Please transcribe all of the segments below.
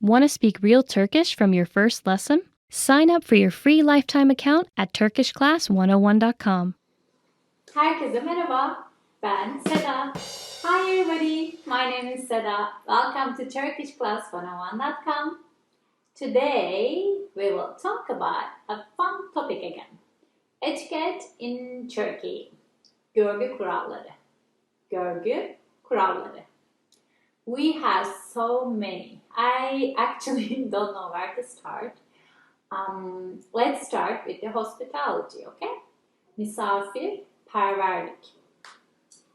Want to speak real Turkish from your first lesson? Sign up for your free lifetime account at turkishclass101.com. Herkese merhaba, ben Seda. Hi everybody, my name is Seda. Welcome to turkishclass101.com. Today we will talk about a fun topic again. Etiquette in Turkey. Görgü kuralları. Görgü kuralları. We have so many. I actually don't know where to start. Let's start with the hospitality, okay? Misafirperverlik.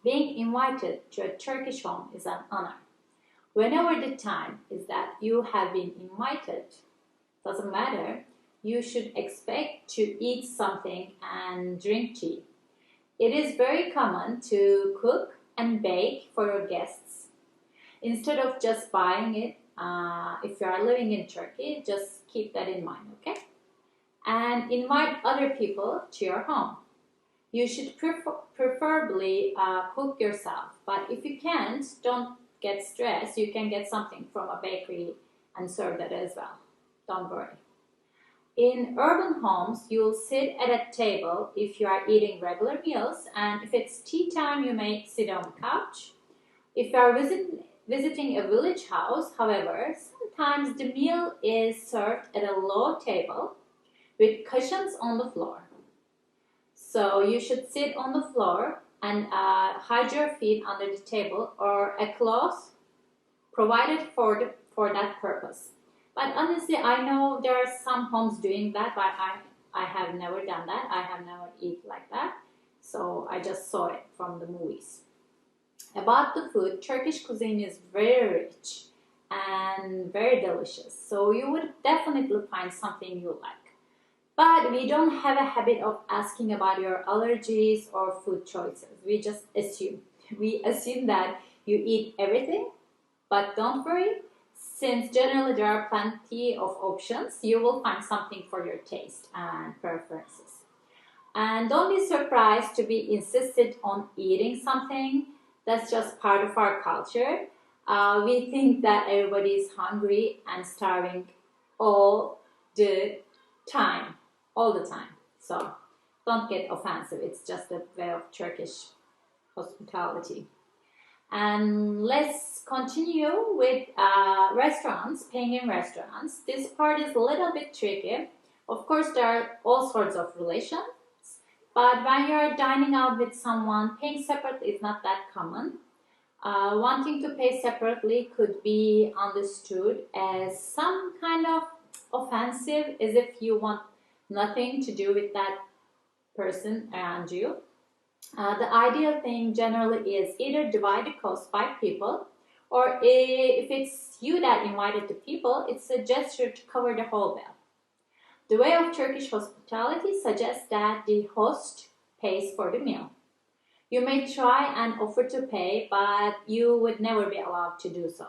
Being invited to a Turkish home is an honor. Whenever the time is that you have been invited, doesn't matter, you should expect to eat something and drink tea. It is very common to cook and bake for your guests. Instead of just buying it, if you are living in Turkey, just keep that in mind, okay? And invite other people to your home. You should preferably cook yourself, but if you can't, don't get stressed. You can get something from a bakery and serve that as well. Don't worry. In urban homes, you'll sit at a table if you are eating regular meals, and if it's tea time, you may sit on the couch. If you are visiting a village house, however, sometimes the meal is served at a low table with cushions on the floor. So you should sit on the floor and hide your feet under the table or a cloth provided for that purpose. But honestly, I know there are some homes doing that, but I have never done that. I have never eaten like that. So I just saw it from the movies. About the food, Turkish cuisine is very rich and very delicious. So you would definitely find something you like. But we don't have a habit of asking about your allergies or food choices. We just assume. We assume that you eat everything, but don't worry. Since generally there are plenty of options, you will find something for your taste and preferences. And don't be surprised to be insisted on eating something. That's just part of our culture. We think that everybody is hungry and starving all the time. So don't get offensive. It's just a way of Turkish hospitality. And let's continue with restaurants, paying in restaurants. This part is a little bit tricky. Of course, there are all sorts of relations. But when you're dining out with someone, paying separately is not that common. Wanting to pay separately could be understood as some kind of offensive, as if you want nothing to do with that person around you. The ideal thing generally is either divide the cost by people, or if it's you that invited the people, it's a gesture to cover the whole bill. The way of Turkish hospitality suggests that the host pays for the meal. You may try and offer to pay, but you would never be allowed to do so.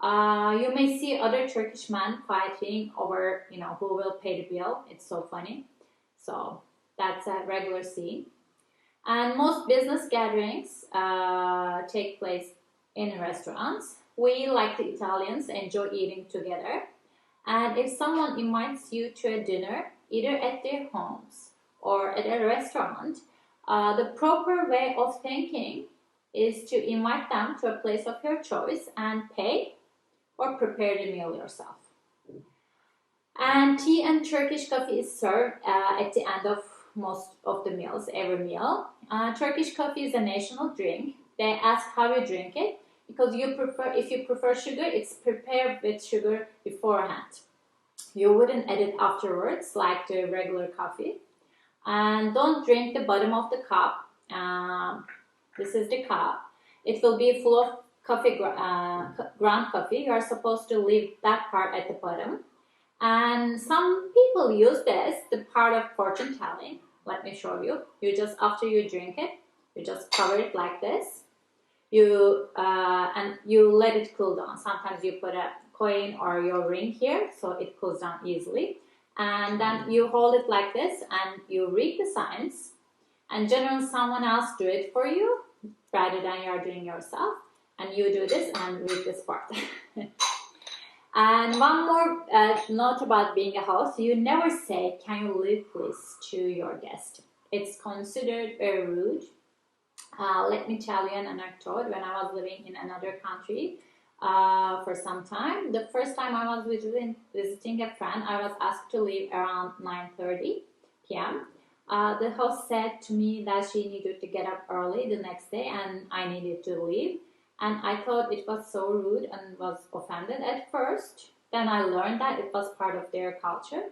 You may see other Turkish men fighting over, who will pay the bill. It's so funny. So that's a regular scene. And most business gatherings take place in restaurants. We, like the Italians, enjoy eating together. And if someone invites you to a dinner, either at their homes or at a restaurant, the proper way of thinking is to invite them to a place of your choice and pay or prepare the meal yourself. And tea and Turkish coffee is served at the end of most of the meals, every meal. Turkish coffee is a national drink. They ask how you drink it, because if you prefer sugar, it's prepared with sugar beforehand. You wouldn't add it afterwards like the regular coffee. And don't drink the bottom of the cup. This is the cup. It will be full of coffee, ground coffee. You are supposed to leave that part at the bottom. And some people use this, the part of fortune telling. Let me show you. After you drink it, you just cover it like this. And you let it cool down. Sometimes you put a coin or your ring here, so it cools down easily. And then you hold it like this and you read the signs. And generally someone else do it for you rather than you're doing yourself. And you do this and read this part. And one more note about being a host: you never say, "Can you leave please," to your guest. It's considered very rude. Let me tell you an anecdote. When I was living in another country for some time, the first time I was visiting a friend, I was asked to leave around 9:30 p.m. The host said to me that she needed to get up early the next day and I needed to leave. And I thought it was so rude and was offended at first. Then I learned that it was part of their culture.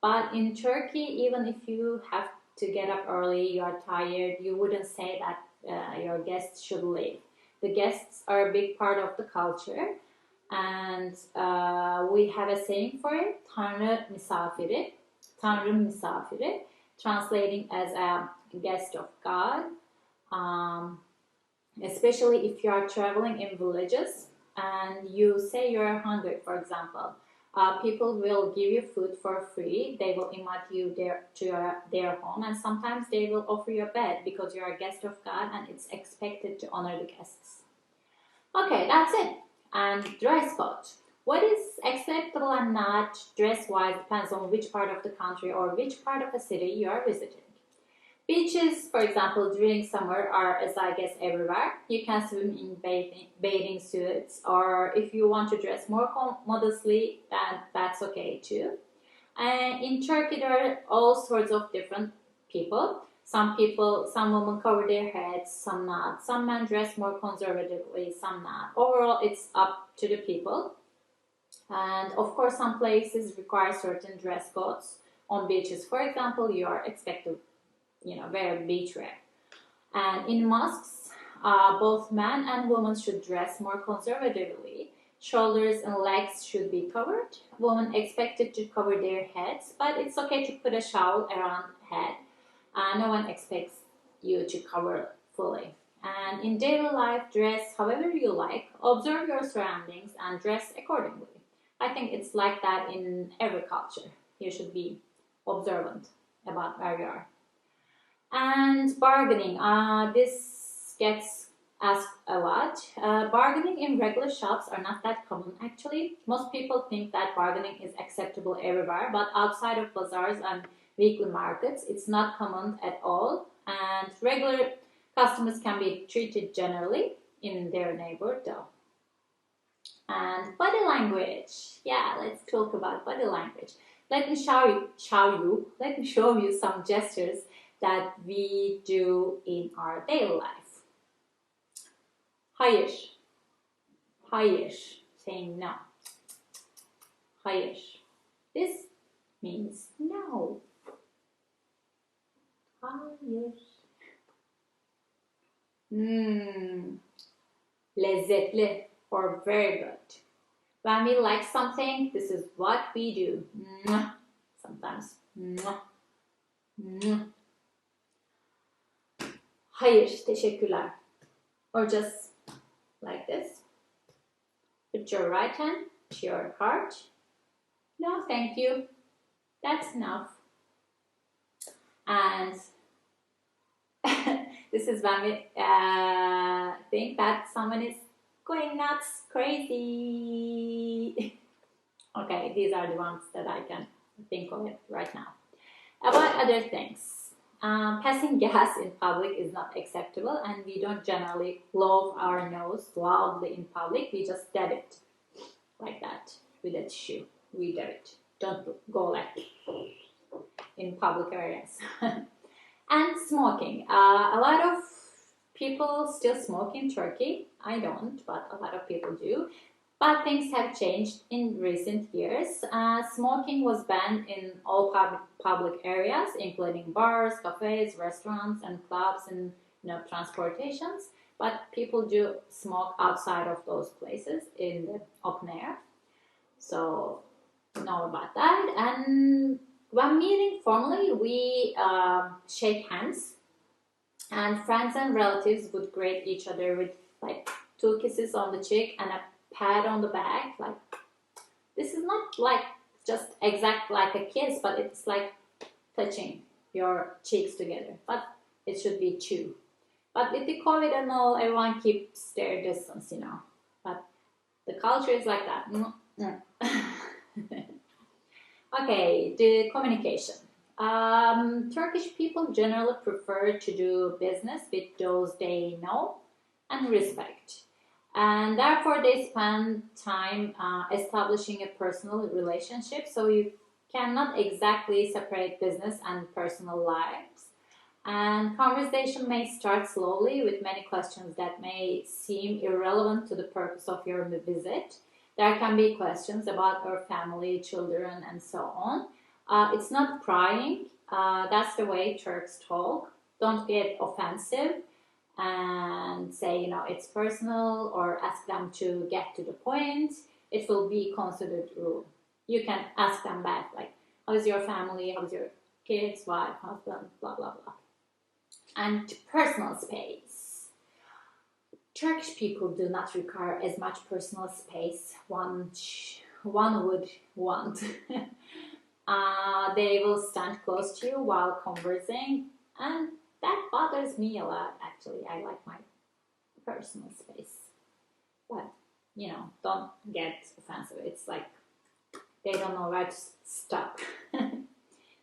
But in Turkey, even if you have to get up early, you are tired, you wouldn't say that your guests should leave. The guests are a big part of the culture, and we have a saying for it: Tanrı misafiri, Tanrı misafiri, translating as a guest of God. Um, Especially if you are traveling in villages and you say you're hungry, for example. People will give you food for free. They will invite you their home, and sometimes they will offer you a bed because you're a guest of God and it's expected to honor the guests. Okay, that's it. And dress code. What is acceptable and not dress wise depends on which part of the country or which part of a city you are visiting. Beaches, for example, during summer are, as I guess, everywhere. You can swim in bathing suits, or if you want to dress more modestly, that's okay too. And in Turkey, there are all sorts of different people. Some women cover their heads, some not. Some men dress more conservatively, some not. Overall, it's up to the people. And of course, some places require certain dress codes. On beaches, for example, you are expected wear beachwear. And in mosques, both men and women should dress more conservatively. Shoulders and legs should be covered. Women expected to cover their heads, but it's okay to put a shawl around head. No one expects you to cover fully. And in daily life, dress however you like. Observe your surroundings and dress accordingly. I think it's like that in every culture. You should be observant about where you are. And bargaining. This gets asked a lot. Bargaining in regular shops are not that common actually. Most people think that bargaining is acceptable everywhere, but outside of bazaars and weekly markets, it's not common at all. And regular customers can be treated generally in their neighborhood though. And body language. Yeah, let's talk about body language. Let me show you some gestures that we do in our daily life. Hayır. Hayır. Saying no. Hayır. This means no. Hayır. Lezzetli or very good. When we like something, this is what we do. Sometimes. Hayır, teşekkürler. Or just like this. Put your right hand to your heart. No, thank you. That's enough. And this is when we think that someone is going nuts, crazy. Okay, these are the ones that I can think of it right now. About other things. Passing gas in public is not acceptable, and we don't generally blow our nose loudly in public. We just dab it like that with a tissue. We dab it. Don't go like in public areas. And smoking. A lot of people still smoke in Turkey. I don't, but a lot of people do. But things have changed in recent years. Smoking was banned in all public areas, including bars, cafes, restaurants, and clubs, and transportations. But people do smoke outside of those places in the open air. So know about that. And when meeting formally, we shake hands, and friends and relatives would greet each other with like 2 kisses on the cheek and a pat on the back. Like, this is not like just exact like a kiss, but it's like touching your cheeks together. But it should be 2. But with the COVID and all, everyone keeps their distance, But the culture is like that. Mm. Okay, the communication. Turkish people generally prefer to do business with those they know and respect. And therefore, they spend time establishing a personal relationship. So you cannot exactly separate business and personal lives. And conversation may start slowly with many questions that may seem irrelevant to the purpose of your visit. There can be questions about your family, children, and so on. It's not prying. That's the way Turks talk. Don't get offensive and say, it's personal, or ask them to get to the point. It will be considered rude. You can ask them back, like, how's your family? How's your kids, wife, husband, blah, blah, blah. And personal space. Turkish people do not require as much personal space one would want. They will stand close to you while conversing, and that bothers me a lot. Actually, I like my personal space, but don't get offensive. It's like they don't know where to stop.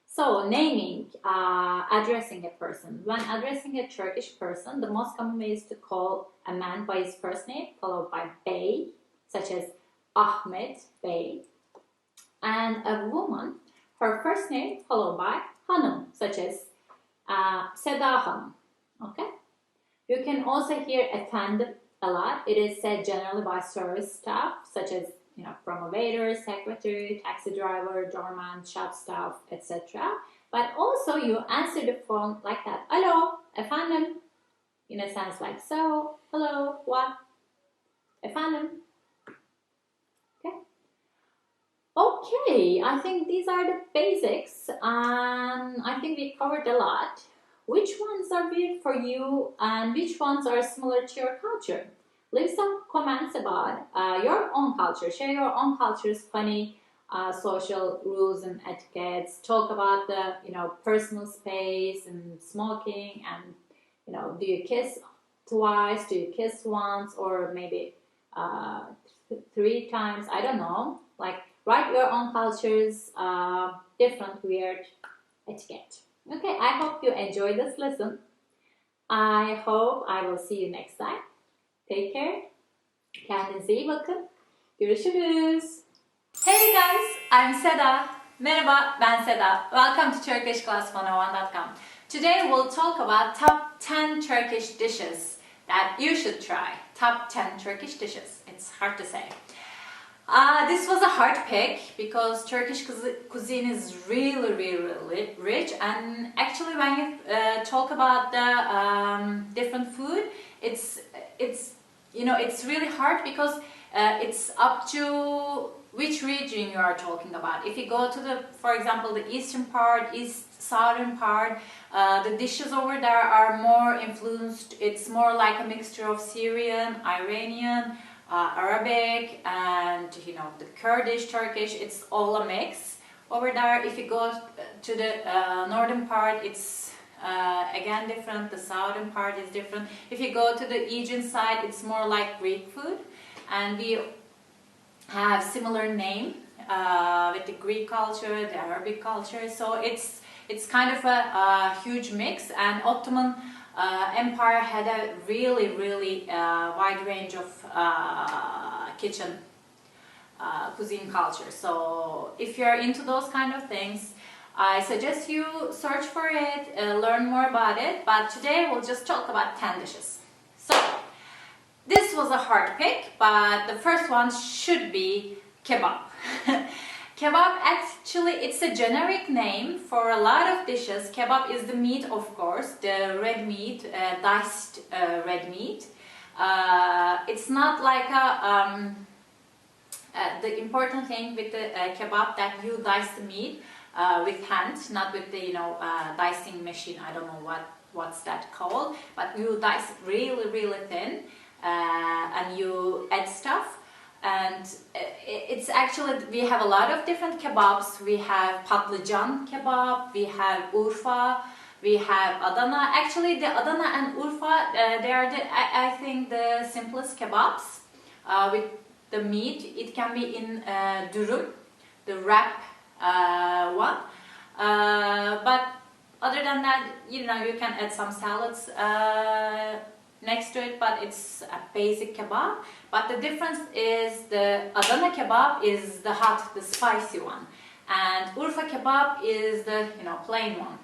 So, naming, addressing a person. When addressing a Turkish person, the most common way is to call a man by his first name, followed by bey, such as Ahmet Bey, and a woman, her first name, followed by hanım, such as Seda Hanım. Okay? You can also hear efendim a lot. It is said generally by service staff, such as from a waiter, secretary, taxi driver, doorman, shop staff, etc. But also you answer the phone like that. Alo, efendim, in a sense like so. Hello, what? Efendim. Okay. Okay, I think these are the basics, and I think we covered a lot. Which ones are weird for you, and which ones are similar to your culture? Leave some comments about your own culture. Share your own culture's funny social rules and etiquettes. Talk about the personal space and smoking, and do you kiss twice? Do you kiss once, or maybe 3 times? I don't know. Like, write your own culture's different weird etiquette. Okay, I hope you enjoyed this lesson. I hope I will see you next time. Take care. Kendinize iyi bakın. Görüşürüz. Hey guys, I'm Seda. Merhaba, ben Seda. Welcome to TurkishClass101.com. Today we'll talk about top 10 Turkish dishes that you should try. Top 10 Turkish dishes. It's hard to say. This was a hard pick because Turkish cuisine is really, really rich, and actually when you talk about the different food, it's really hard because it's up to which region you are talking about. If you go to for example, the eastern part, southern part, the dishes over there are more influenced. It's more like a mixture of Syrian, Iranian, Arabic, and the Kurdish, Turkish. It's all a mix over there. If you go to the northern part, it's again different. The southern part is different. If you go to the Aegean side, it's more like Greek food, and we have similar name with the Greek culture, the Arabic culture. So it's kind of a huge mix, and Ottoman Empire had a really, really wide range of kitchen cuisine culture. So if you're into those kind of things, I suggest you search for it, learn more about it. But today we'll just talk about 10 dishes. So this was a hard pick, but the first one should be kebab. Kebab, actually, it's a generic name for a lot of dishes. Kebab is the meat, of course, the red meat, diced red meat. It's not like the important thing with the kebab that you dice the meat with hand, not with the dicing machine. I don't know what's that called, but you dice really, really thin, and you add stuff. And it's actually, we have a lot of different kebabs. We have patlıcan kebab, we have Urfa, we have Adana. Actually, the Adana and Urfa, they are I think the simplest kebabs. the meat. It can be in durum, the wrap one. But other than that, you know, you can add some salads next to it, but it's a basic kebab. But the difference is the Adana kebab is the hot, the spicy one, and Urfa kebab is the, you know, plain one.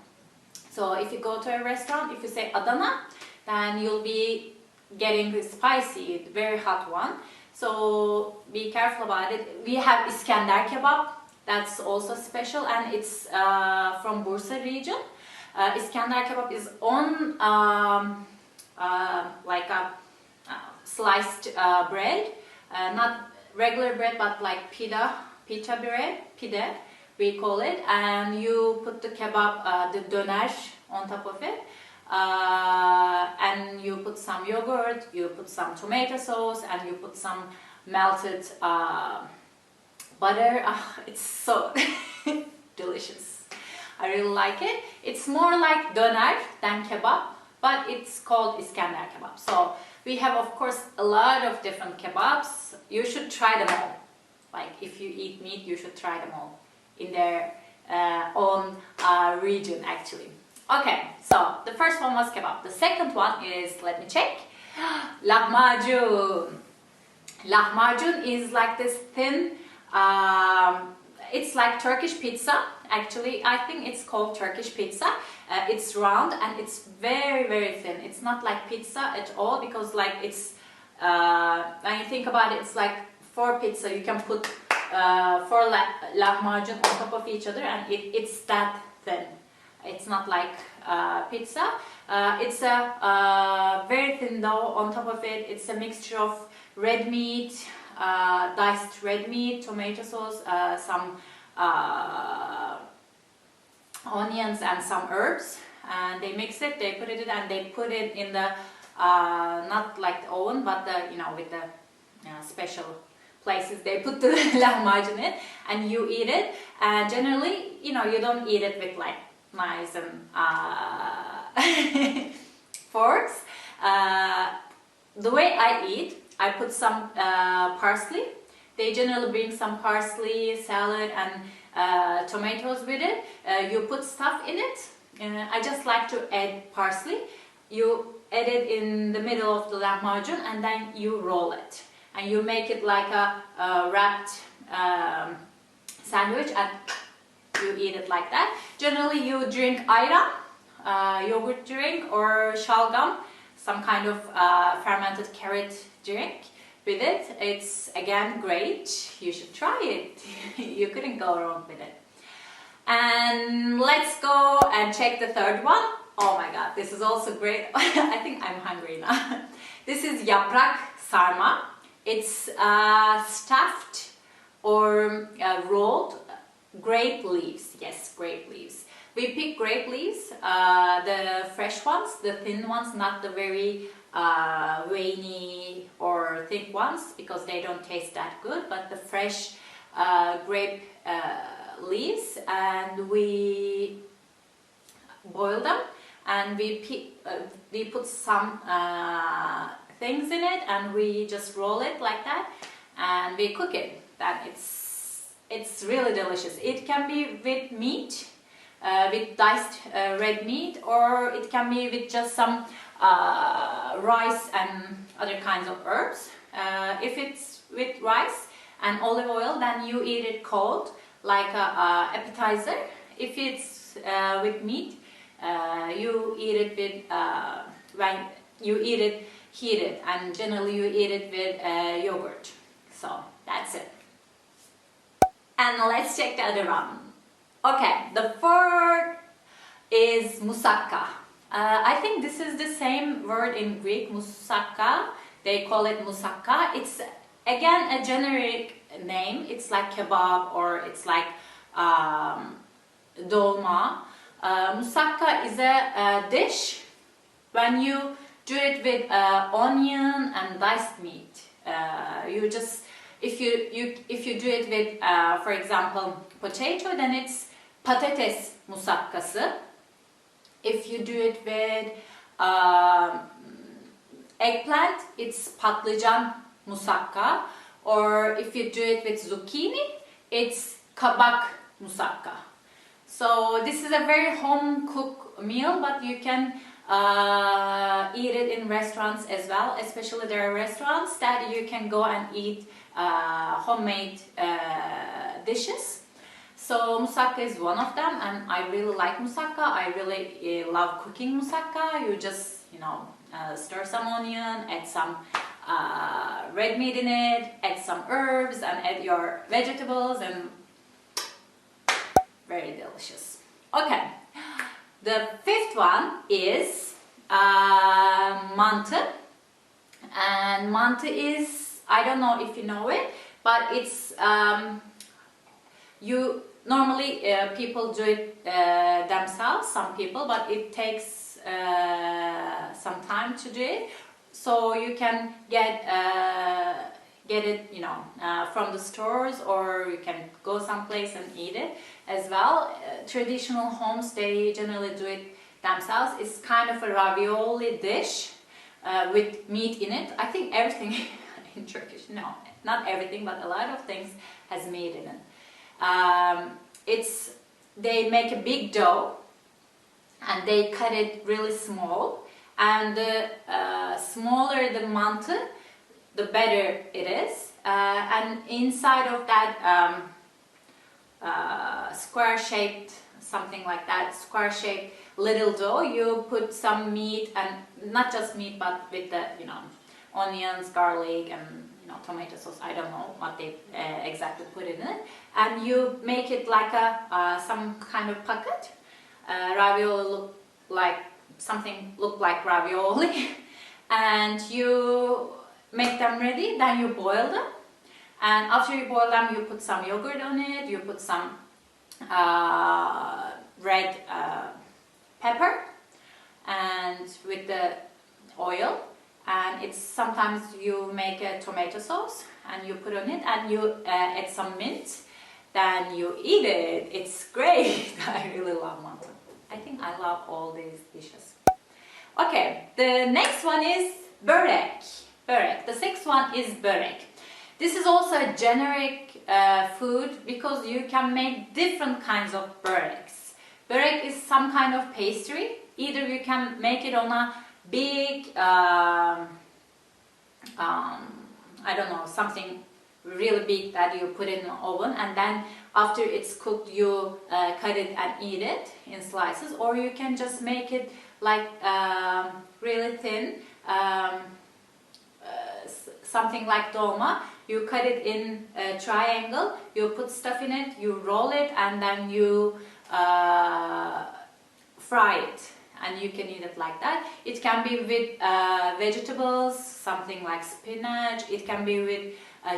So if you go to a restaurant, if you say Adana, then you'll be getting the spicy, very hot one. So be careful about it. We have Iskender kebab, that's also special, and it's from Bursa region. Iskender kebab is on like a sliced bread, not regular bread, but like pita bread, pide we call it, and you put the kebab, the döner on top of it, and you put some yogurt, you put some tomato sauce, and you put some melted butter. It's so delicious. I really like it. It's more like döner than kebab, but it's called Iskender kebab. So we have, of course, a lot of different kebabs. You should try them all. Like if you eat meat, you should try them all in their own region, actually. Okay, so the first one was kebab. The second one is, let me check, lahmacun. Lahmacun is like this thin, it's like Turkish pizza. Actually, I think it's called Turkish pizza. It's round and it's very, very thin. It's not like pizza at all, because like it's, when you think about it, it's like 4 pizza. You can put 4 lahmacun on top of each other, and it's that thin. It's not like pizza. It's a very thin dough. On top of it, it's a mixture of red meat, diced red meat, tomato sauce, some onions and some herbs, and they mix it, they put it in, and they put it in the not like the oven, but the, you know, with the special places they put the lahmacun in, and you eat it. And generally, you know, you don't eat it with like knives and forks. The way I eat, I put some parsley. They generally bring some parsley, salad, and tomatoes with it. You put stuff in it. I just like to add parsley. You add it in the middle of the lahmacun, and then you roll it. And you make it like a wrapped sandwich, and you eat it like that. Generally, you drink ayran, yogurt drink, or shalgam, some kind of fermented carrot drink with it. It's again great. You should try it. You couldn't go wrong with it. And let's go and check the third one. Oh my god, this is also great. I think I'm hungry now. This is yaprak sarma. It's stuffed or rolled grape leaves. Yes, grape leaves. We pick grape leaves, the fresh ones, the thin ones, not the very veiny or thick ones, because they don't taste that good, but the fresh grape leaves, and we boil them, and we put some things in it, and we just roll it like that, and we cook it. Then it's really delicious. It can be with meat, with diced red meat, or it can be with just some rice and other kinds of herbs. If it's with rice and olive oil, then you eat it cold, like a appetizer. If it's with meat, you eat it with when you eat it heated, and generally you eat it with yogurt. So that's it. And let's check the other one. Okay, the fourth is moussaka. I think this is the same word in Greek, moussaka. They call it moussaka. It's again a generic name. It's like kebab, or it's like dolma. Moussaka is a dish when you do it with onion and diced meat. You just if you do it with for example potato, then it's patates musakkası. If you do it with eggplant, it's patlıcan musakka. or if you do it with zucchini, it's kabak musakka. So this is a very home cooked meal, but you can eat it in restaurants as well. Especially there are restaurants that you can go and eat homemade dishes. So moussaka is one of them, and I really like moussaka. I really love cooking moussaka. You just, stir some onion, add some red meat in it, add some herbs, and add your vegetables, and very delicious. Okay, the fifth one is mantı, and mantı is, I don't know if you know it, but it's normally people do it themselves, some people, but it takes some time to do it. So you can get it, from the stores, or you can go someplace and eat it as well. Traditional homes, they generally do it themselves. It's kind of a ravioli dish with meat in it. I think everything in Turkish, no, not everything, but a lot of things has meat in it. They make a big dough and they cut it really small, and the smaller the mantı, the better it is. And inside of that square shaped, something like that, square shaped little dough, you put some meat, and not just meat, but with the onions, garlic, and tomato sauce. I don't know what they exactly put in it, and you make it like some kind of packet. Ravioli look like ravioli, and you make them ready. Then you boil them, and after you boil them, you put some yogurt on it. You put some red pepper, and with the oil. And it's sometimes you make a tomato sauce and you put on it, and you add some mint, then you eat it. It's great. I really love mantı. I think I love all these dishes. Okay, the next one is börek. The sixth one is börek. This is also a generic food because you can make different kinds of böreks. Börek is some kind of pastry. Either you can make it on a big, I don't know, something really big that you put in the oven, and then after it's cooked you cut it and eat it in slices, or you can just make it like really thin, something like dolma. You cut it in a triangle, you put stuff in it, you roll it, and then you fry it. And you can eat it like that. It can be with vegetables, something like spinach. It can be with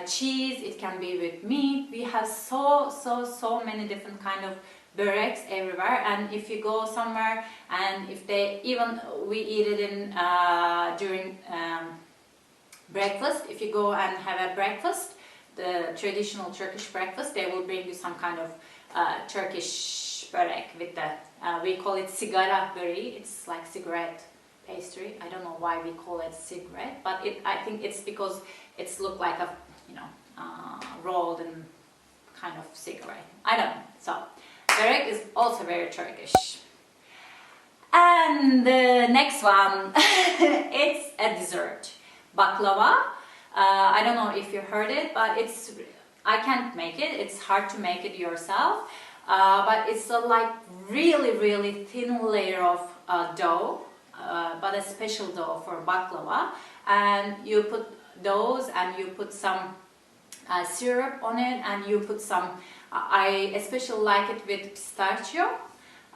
cheese. It can be with meat. We have so many different kind of böreks everywhere. And if you go somewhere, and if we eat it in during breakfast. If you go and have a breakfast, the traditional Turkish breakfast, they will bring you some kind of Turkish börek with the we call it sigara böreği. It's like cigarette pastry. I don't know why we call it cigarette, but I think it's because it's look like a rolled and kind of cigarette. I don't know. So börek is also very Turkish. And the next one, it's a dessert, baklava. I don't know if you heard it, but I can't make it. It's hard to make it yourself. But it's a like really thin layer of dough, but a special dough for baklava, and you put those, and you put some syrup on it, and you put some, I especially like it with pistachio,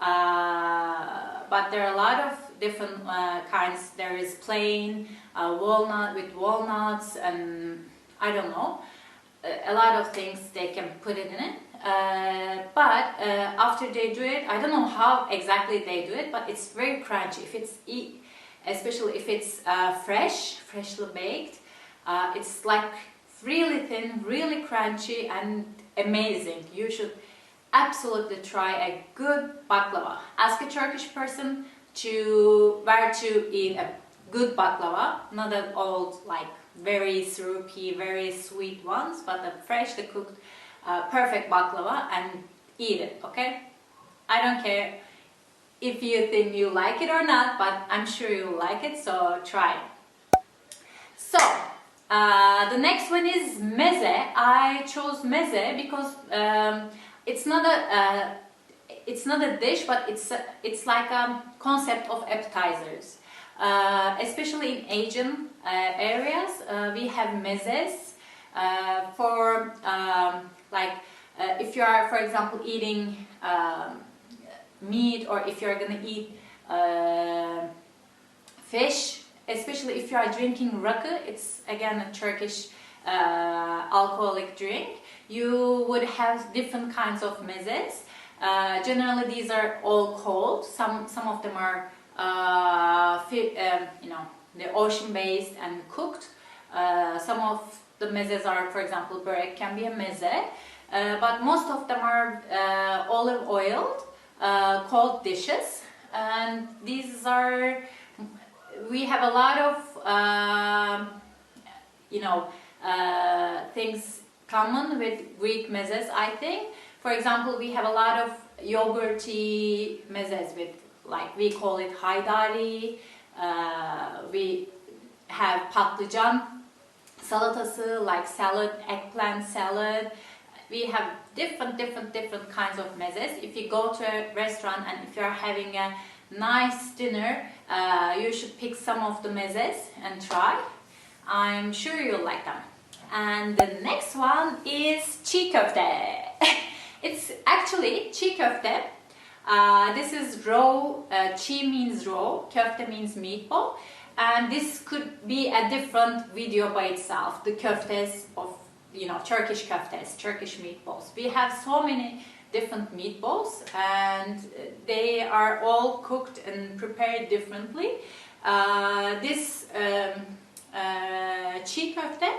but there are a lot of different kinds. There is plain walnut with walnuts, and I don't know, a lot of things they can put it in it. But after they do it, I don't know how exactly they do it, but it's very crunchy. If it's especially if it's freshly baked, it's like really thin, really crunchy, and amazing. You should absolutely try a good baklava. Ask a Turkish person where to eat a good baklava, not an old like very syrupy, very sweet ones, but the fresh, the cooked, perfect baklava, and eat it, okay? I don't care if you think you like it or not, but I'm sure you like it, so try it. So, the next one is meze. I chose meze because it's not a dish, but it's like a concept of appetizers. Especially in Asian areas, we have mezes for if you are, for example, eating meat, or if you are gonna eat fish, especially if you are drinking rakı. It's again a Turkish alcoholic drink. You would have different kinds of mezes. Generally, these are all cold. Some of them are the ocean-based and cooked. Some of the mezes are, for example, börek can be a meze, but most of them are olive oiled, cold dishes, and these are. We have a lot of things common with Greek mezes, I think. For example, we have a lot of yogurty mezes with, like, we call it haydari. We have patlıcan salatası, like salad, eggplant salad. We have different kinds of mezes. If you go to a restaurant and if you are having a nice dinner, you should pick some of the mezes and try. I'm sure you'll like them. And the next one is çiğ köfte. It's actually çiğ köfte. This is raw. Çiğ means raw, köfte means meatball, and this could be a different video by itself. The köftes of, Turkish köftes, Turkish meatballs. We have so many different meatballs, and they are all cooked and prepared differently. This çiğ köfte,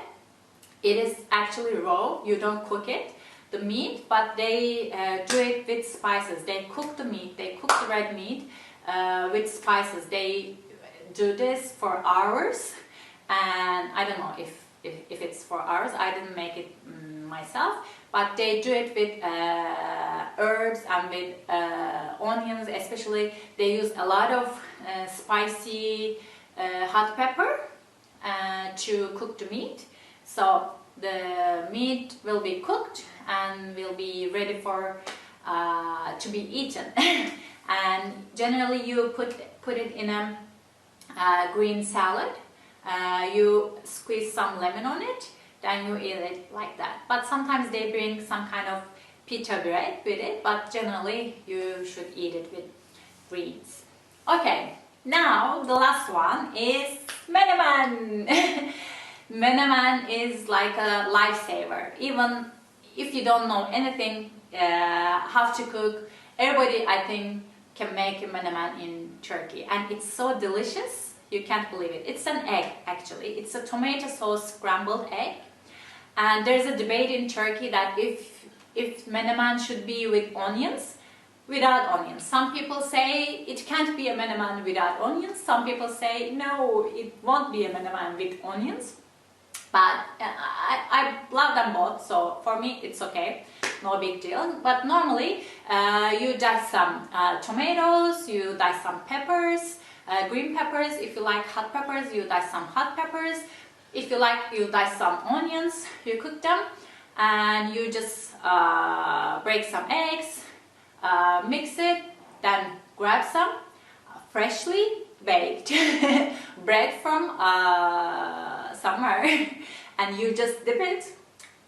it is actually raw. You don't cook it, the meat, but they do it with spices. They cook the meat, they cook the red meat with spices. They do this for hours, and I don't know if it's for hours. I didn't make it myself, but they do it with herbs and with onions. Especially, they use a lot of spicy hot pepper to cook the meat. So the meat will be cooked and will be ready for to be eaten. And generally, you put it in a green salad. You squeeze some lemon on it, then you eat it like that. But sometimes they bring some kind of pita bread with it, but generally you should eat it with greens. Okay, now the last one is menemen. Menemen is like a lifesaver. Even if you don't know anything how to cook, everybody, I think, can make a menemen in Turkey, and it's so delicious. You can't believe it. It's an egg, actually. It's a tomato sauce scrambled egg. And there's a debate in Turkey that if menemen should be with onions, without onions. Some people say it can't be a menemen without onions. Some people say no, it won't be a menemen with onions. But I love them both, so for me it's okay, no big deal. But normally you dice some tomatoes, you dice some peppers, green peppers. If you like hot peppers, you dice some hot peppers. If you like, you dice some onions, you cook them, and you just break some eggs, mix it, then grab some freshly baked bread from somewhere, and you just dip it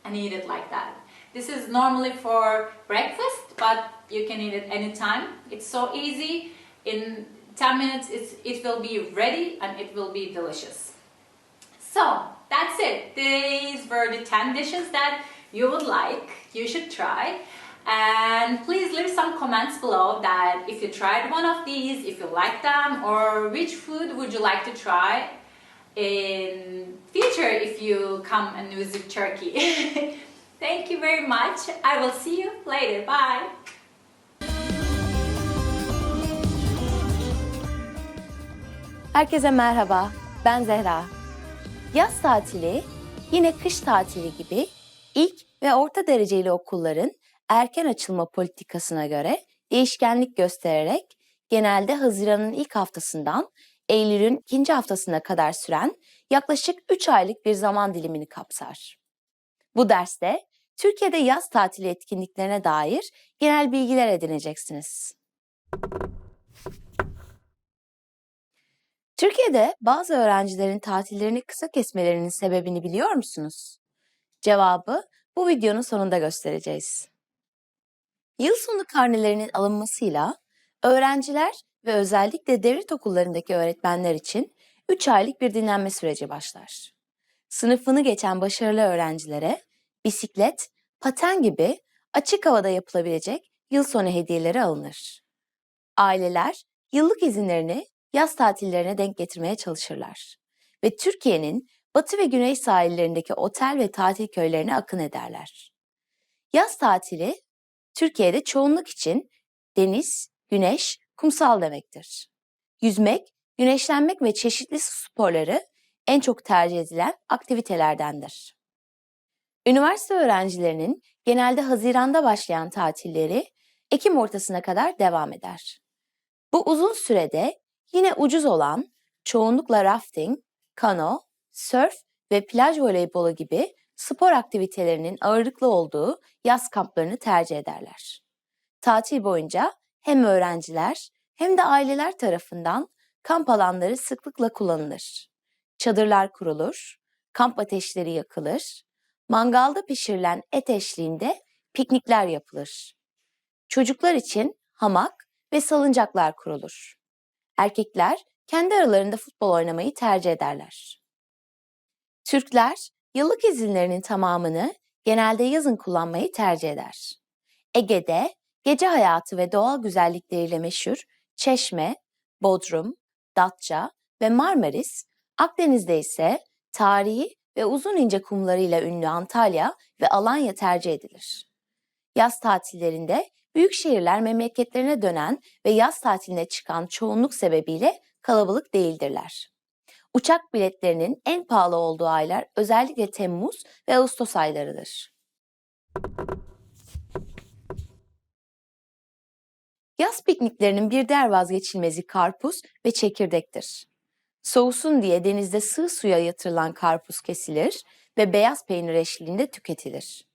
and eat it like that. This is normally for breakfast, but you can eat it anytime. It's so easy. In 10 minutes it will be ready and it will be delicious. So that's it. These were the 10 dishes that you would like, you should try. And please leave some comments below that if you tried one of these, if you like them, or which food would you like to try in future if you come and visit Turkey. Thank you very much. I will see you later. Bye. Herkese merhaba, ben Zehra. Yaz tatili yine kış tatili gibi ilk ve orta dereceli okulların erken açılma politikasına göre değişkenlik göstererek genelde Haziran'ın ilk haftasından Eylül'ün ikinci haftasına kadar süren yaklaşık 3 aylık bir zaman dilimini kapsar. Bu derste Türkiye'de yaz tatili etkinliklerine dair genel bilgiler edineceksiniz. Türkiye'de bazı öğrencilerin tatillerini kısa kesmelerinin sebebini biliyor musunuz? Cevabı bu videonun sonunda göstereceğiz. Yıl sonu karnelerinin alınmasıyla öğrenciler ve özellikle devlet okullarındaki öğretmenler için 3 aylık bir dinlenme süreci başlar. Sınıfını geçen başarılı öğrencilere bisiklet, paten gibi açık havada yapılabilecek yıl sonu hediyeleri alınır. Aileler yıllık izinlerini yaz tatillerine denk getirmeye çalışırlar ve Türkiye'nin batı ve güney sahillerindeki otel ve tatil köylerine akın ederler. Yaz tatili Türkiye'de çoğunluk için deniz, güneş, kumsal demektir. Yüzmek, güneşlenmek ve çeşitli su sporları en çok tercih edilen aktivitelerdendir. Üniversite öğrencilerinin genelde Haziran'da başlayan tatilleri Ekim ortasına kadar devam eder. Bu uzun sürede yine ucuz olan çoğunlukla rafting, kano, sörf ve plaj voleybolu gibi spor aktivitelerinin ağırlıklı olduğu yaz kamplarını tercih ederler. Tatil boyunca hem öğrenciler hem de aileler tarafından kamp alanları sıklıkla kullanılır. Çadırlar kurulur, kamp ateşleri yakılır, mangalda pişirilen et eşliğinde piknikler yapılır. Çocuklar için hamak ve salıncaklar kurulur. Erkekler kendi aralarında futbol oynamayı tercih ederler. Türkler yıllık izinlerinin tamamını genelde yazın kullanmayı tercih eder. Ege'de gece hayatı ve doğal güzellikleriyle meşhur Çeşme, Bodrum, Datça ve Marmaris, Akdeniz'de ise tarihi ve uzun ince kumlarıyla ünlü Antalya ve Alanya tercih edilir. Yaz tatillerinde büyük şehirler memleketlerine dönen ve yaz tatiline çıkan çoğunluk sebebiyle kalabalık değildirler. Uçak biletlerinin en pahalı olduğu aylar özellikle Temmuz ve Ağustos aylarıdır. Yaz pikniklerinin bir diğer vazgeçilmezi karpuz ve çekirdektir. Soğusun diye denizde sığ suya yatırılan karpuz kesilir ve beyaz peynir eşliğinde tüketilir.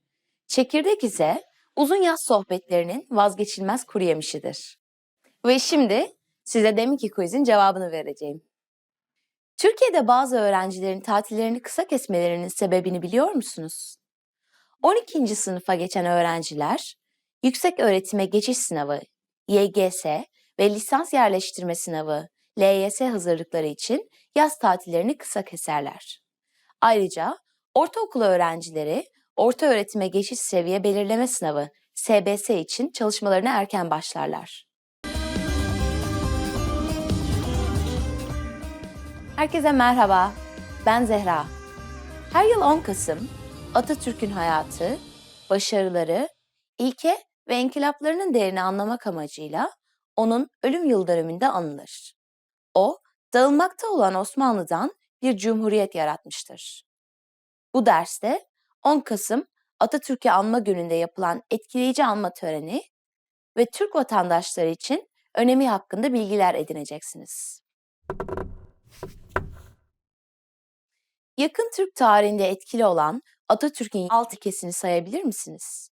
Çekirdek ise uzun yaz sohbetlerinin vazgeçilmez kuru yemişidir. Ve şimdi size deminki quizin cevabını vereceğim. Türkiye'de bazı öğrencilerin tatillerini kısa kesmelerinin sebebini biliyor musunuz? 12. sınıfa geçen öğrenciler, yüksek öğretime geçiş sınavı YGS ve lisans yerleştirme sınavı LYS hazırlıkları için yaz tatillerini kısa keserler. Ayrıca ortaokul öğrencileri orta öğretime geçiş seviye belirleme sınavı SBS için çalışmalarına erken başlarlar. Herkese merhaba, ben Zehra. Her yıl 10 Kasım, Atatürk'ün hayatı, başarıları, ilke ve inkılaplarının değerini anlamak amacıyla onun ölüm yıl dönümünde anılır. O, dağılmakta olan Osmanlı'dan bir cumhuriyet yaratmıştır. Bu derste 10 Kasım Atatürk'ü anma gününde yapılan etkileyici anma töreni ve Türk vatandaşları için önemi hakkında bilgiler edineceksiniz. Yakın Türk tarihinde etkili olan Atatürk'ün 6 ilkesini sayabilir misiniz?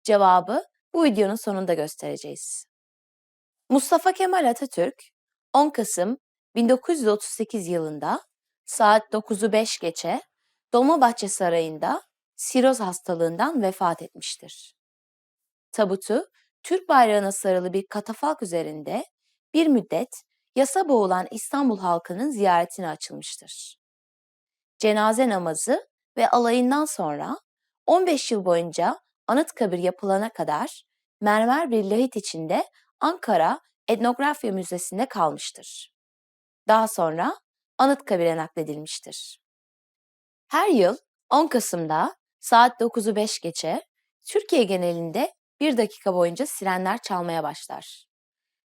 Cevabı bu videonun sonunda göstereceğiz. Mustafa Kemal Atatürk 10 Kasım 1938 yılında saat 9'u 5 geçe Dolmabahçe Sarayı'nda siroz hastalığından vefat etmiştir. Tabutu Türk bayrağına sarılı bir katafalk üzerinde bir müddet yasa boğulan İstanbul halkının ziyaretine açılmıştır. Cenaze namazı ve alayından sonra 15 yıl boyunca Anıtkabir yapılana kadar mermer bir lahit içinde Ankara Etnografya Müzesi'nde kalmıştır. Daha sonra Anıtkabir'e nakledilmiştir. Her yıl 10 Kasım'da saat 9'u 5 geçe Türkiye genelinde 1 dakika boyunca sirenler çalmaya başlar.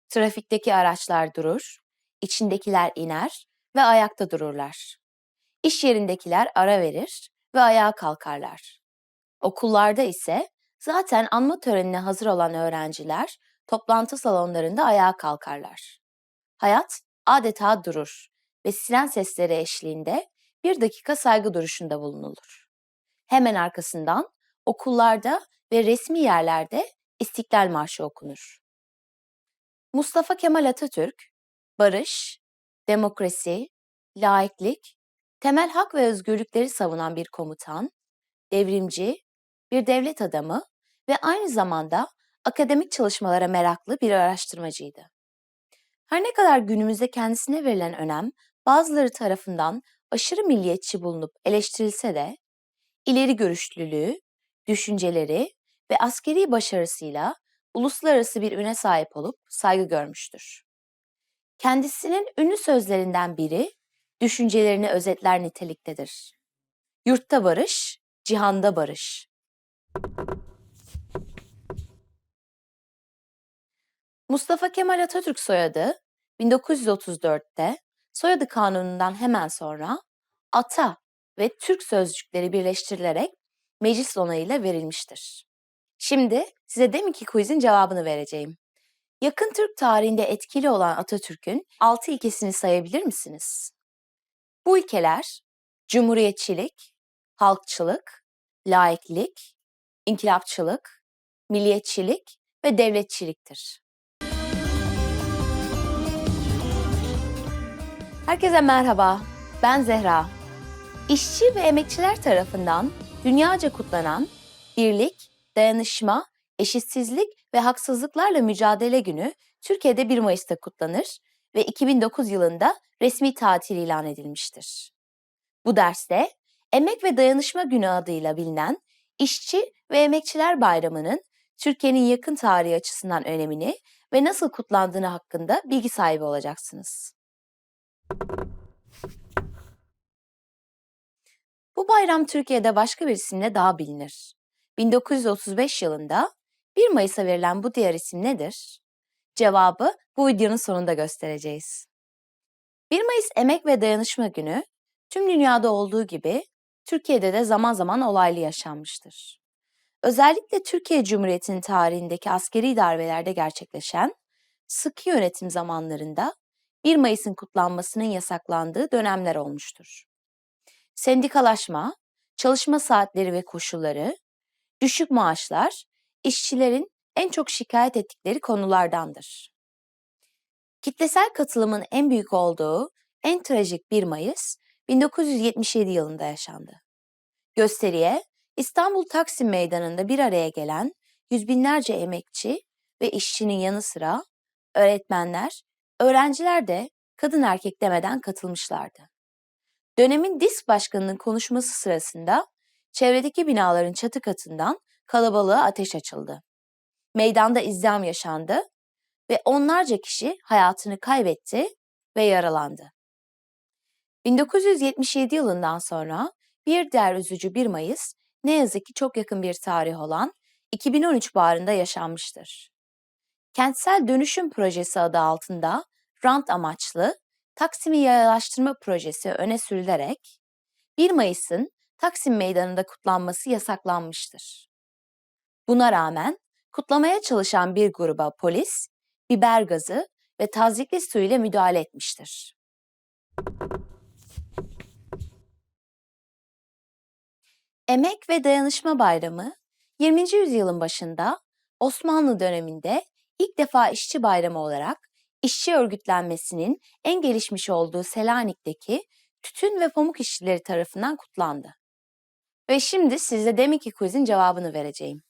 Trafikteki araçlar durur, içindekiler iner ve ayakta dururlar. İş yerindekiler ara verir ve ayağa kalkarlar. Okullarda ise zaten anma törenine hazır olan öğrenciler toplantı salonlarında ayağa kalkarlar. Hayat adeta durur ve siren sesleri eşliğinde 1 dakika saygı duruşunda bulunulur. Hemen arkasından okullarda ve resmi yerlerde İstiklal Marşı okunur. Mustafa Kemal Atatürk, barış, demokrasi, laiklik, temel hak ve özgürlükleri savunan bir komutan, devrimci, bir devlet adamı ve aynı zamanda akademik çalışmalara meraklı bir araştırmacıydı. Her ne kadar günümüzde kendisine verilen önem bazıları tarafından aşırı milliyetçi bulunup eleştirilse de, ileri görüşlülüğü, düşünceleri ve askeri başarısıyla uluslararası bir üne sahip olup saygı görmüştür. Kendisinin ünlü sözlerinden biri, düşüncelerini özetler niteliktedir. Yurtta barış, cihanda barış. Mustafa Kemal Atatürk soyadı 1934'te soyadı kanunundan hemen sonra ata ve Türk sözcükleri birleştirilerek meclis onayıyla verilmiştir. Şimdi size deminki quizin cevabını vereceğim. Yakın Türk tarihinde etkili olan Atatürk'ün 6 ilkesini sayabilir misiniz? Bu ilkeler cumhuriyetçilik, halkçılık, laiklik, inkılapçılık, milliyetçilik ve devletçiliktir. Herkese merhaba, ben Zehra. İşçi ve emekçiler tarafından dünyaca kutlanan birlik, dayanışma, eşitsizlik ve haksızlıklarla mücadele günü Türkiye'de 1 Mayıs'ta kutlanır ve 2009 yılında resmi tatil ilan edilmiştir. Bu derste Emek ve Dayanışma Günü adıyla bilinen İşçi ve Emekçiler Bayramı'nın Türkiye'nin yakın tarihi açısından önemini ve nasıl kutlandığını hakkında bilgi sahibi olacaksınız. Bu bayram Türkiye'de başka bir isimle daha bilinir. 1935 yılında 1 Mayıs'a verilen bu diğer isim nedir? Cevabı bu videonun sonunda göstereceğiz. 1 Mayıs Emek ve Dayanışma Günü, tüm dünyada olduğu gibi Türkiye'de de zaman zaman olaylı yaşanmıştır. Özellikle Türkiye Cumhuriyeti'nin tarihindeki askeri darbelerde gerçekleşen sıkı yönetim zamanlarında 1 Mayıs'ın kutlanmasının yasaklandığı dönemler olmuştur. Sendikalaşma, çalışma saatleri ve koşulları, düşük maaşlar, işçilerin en çok şikayet ettikleri konulardandır. Kitlesel katılımın en büyük olduğu en trajik 1 Mayıs 1977 yılında yaşandı. Gösteriye İstanbul Taksim Meydanı'nda bir araya gelen yüz binlerce emekçi ve işçinin yanı sıra öğretmenler, öğrenciler de kadın erkek demeden katılmışlardı. Dönemin DİSK Başkanı'nın konuşması sırasında çevredeki binaların çatı katından kalabalığa ateş açıldı. Meydanda izdiham yaşandı ve onlarca kişi hayatını kaybetti ve yaralandı. 1977 yılından sonra bir diğer üzücü 1 Mayıs ne yazık ki çok yakın bir tarih olan 2013 baharında yaşanmıştır. Kentsel Dönüşüm Projesi adı altında rant amaçlı Taksim'i yayalaştırma projesi öne sürülerek 1 Mayıs'ın Taksim Meydanı'nda kutlanması yasaklanmıştır. Buna rağmen kutlamaya çalışan bir gruba polis, biber gazı ve tazyikli su ile müdahale etmiştir. Emek ve Dayanışma Bayramı 20. yüzyılın başında Osmanlı döneminde ilk defa işçi bayramı olarak işçi örgütlenmesinin en gelişmiş olduğu Selanik'teki tütün ve pamuk işçileri tarafından kutlandı. Ve şimdi size deminki quizin cevabını vereceğim.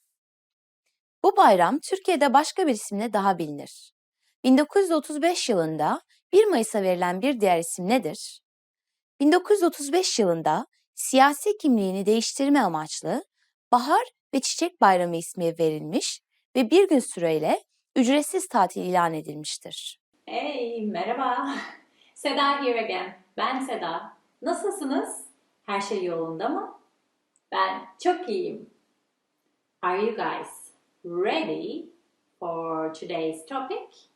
Bu bayram Türkiye'de başka bir isimle daha bilinir. 1935 yılında 1 Mayıs'a verilen bir diğer isim nedir? 1935 yılında siyasi kimliğini değiştirme amaçlı Bahar ve Çiçek Bayramı ismi verilmiş ve bir gün süreyle ücretsiz tatil ilan edilmiştir. Hey, merhaba. Seda here again. Ben Seda. Nasılsınız? Her şey yolunda mı? Ben çok iyiyim. Are you guys ready for today's topic?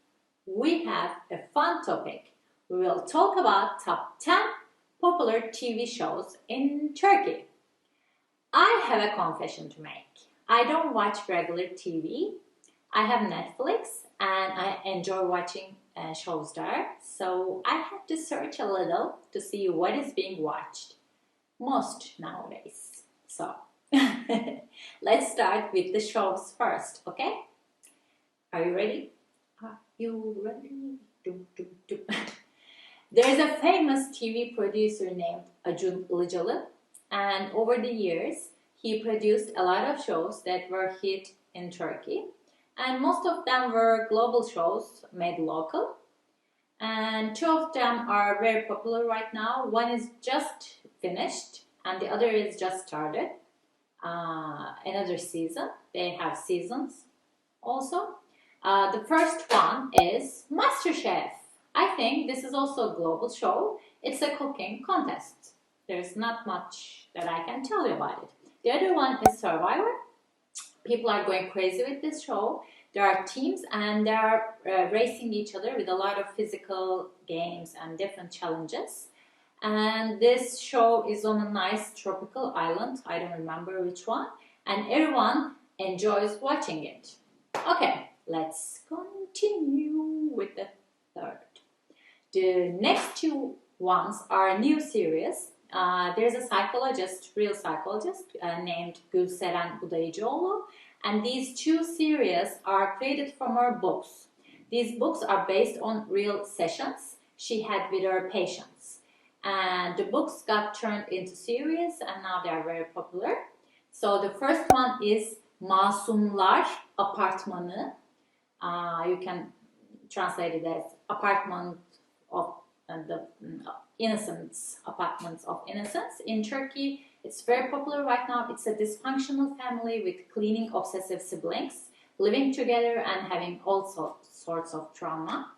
We have a fun topic. We will talk about top 10 popular TV shows in Turkey. I have a confession to make. I don't watch regular TV. I have Netflix and I enjoy watching shows there. So I had to search a little to see what is being watched most nowadays. So let's start with the shows first, okay? Are you ready? Are you ready? There's a famous TV producer named Acun Ilıcalı, and over the years he produced a lot of shows that were hit in Turkey, and most of them were global shows made local, and two of them are very popular right now. One is just finished and the other is just started another season. They have seasons also. The first one is MasterChef. I think this is also a global show. It's a cooking contest. There's not much that I can tell you about it. The other one is Survivor. People are going crazy with this show. There are teams and they are racing each other with a lot of physical games and different challenges. And this show is on a nice tropical island. I don't remember which one. And everyone enjoys watching it. Okay, let's continue with the third. The next two ones are new series. There's a psychologist, real psychologist, named Gülseren Budayıcıoğlu. And these two series are created from her books. These books are based on real sessions she had with her patients. And the books got turned into series and now they are very popular. So the first one is Masumlar Apartmanı. You can translate it as apartment of the innocence, apartments of innocence. In Turkey, it's very popular right now. It's a dysfunctional family with cleaning obsessive siblings living together and having all sorts of trauma.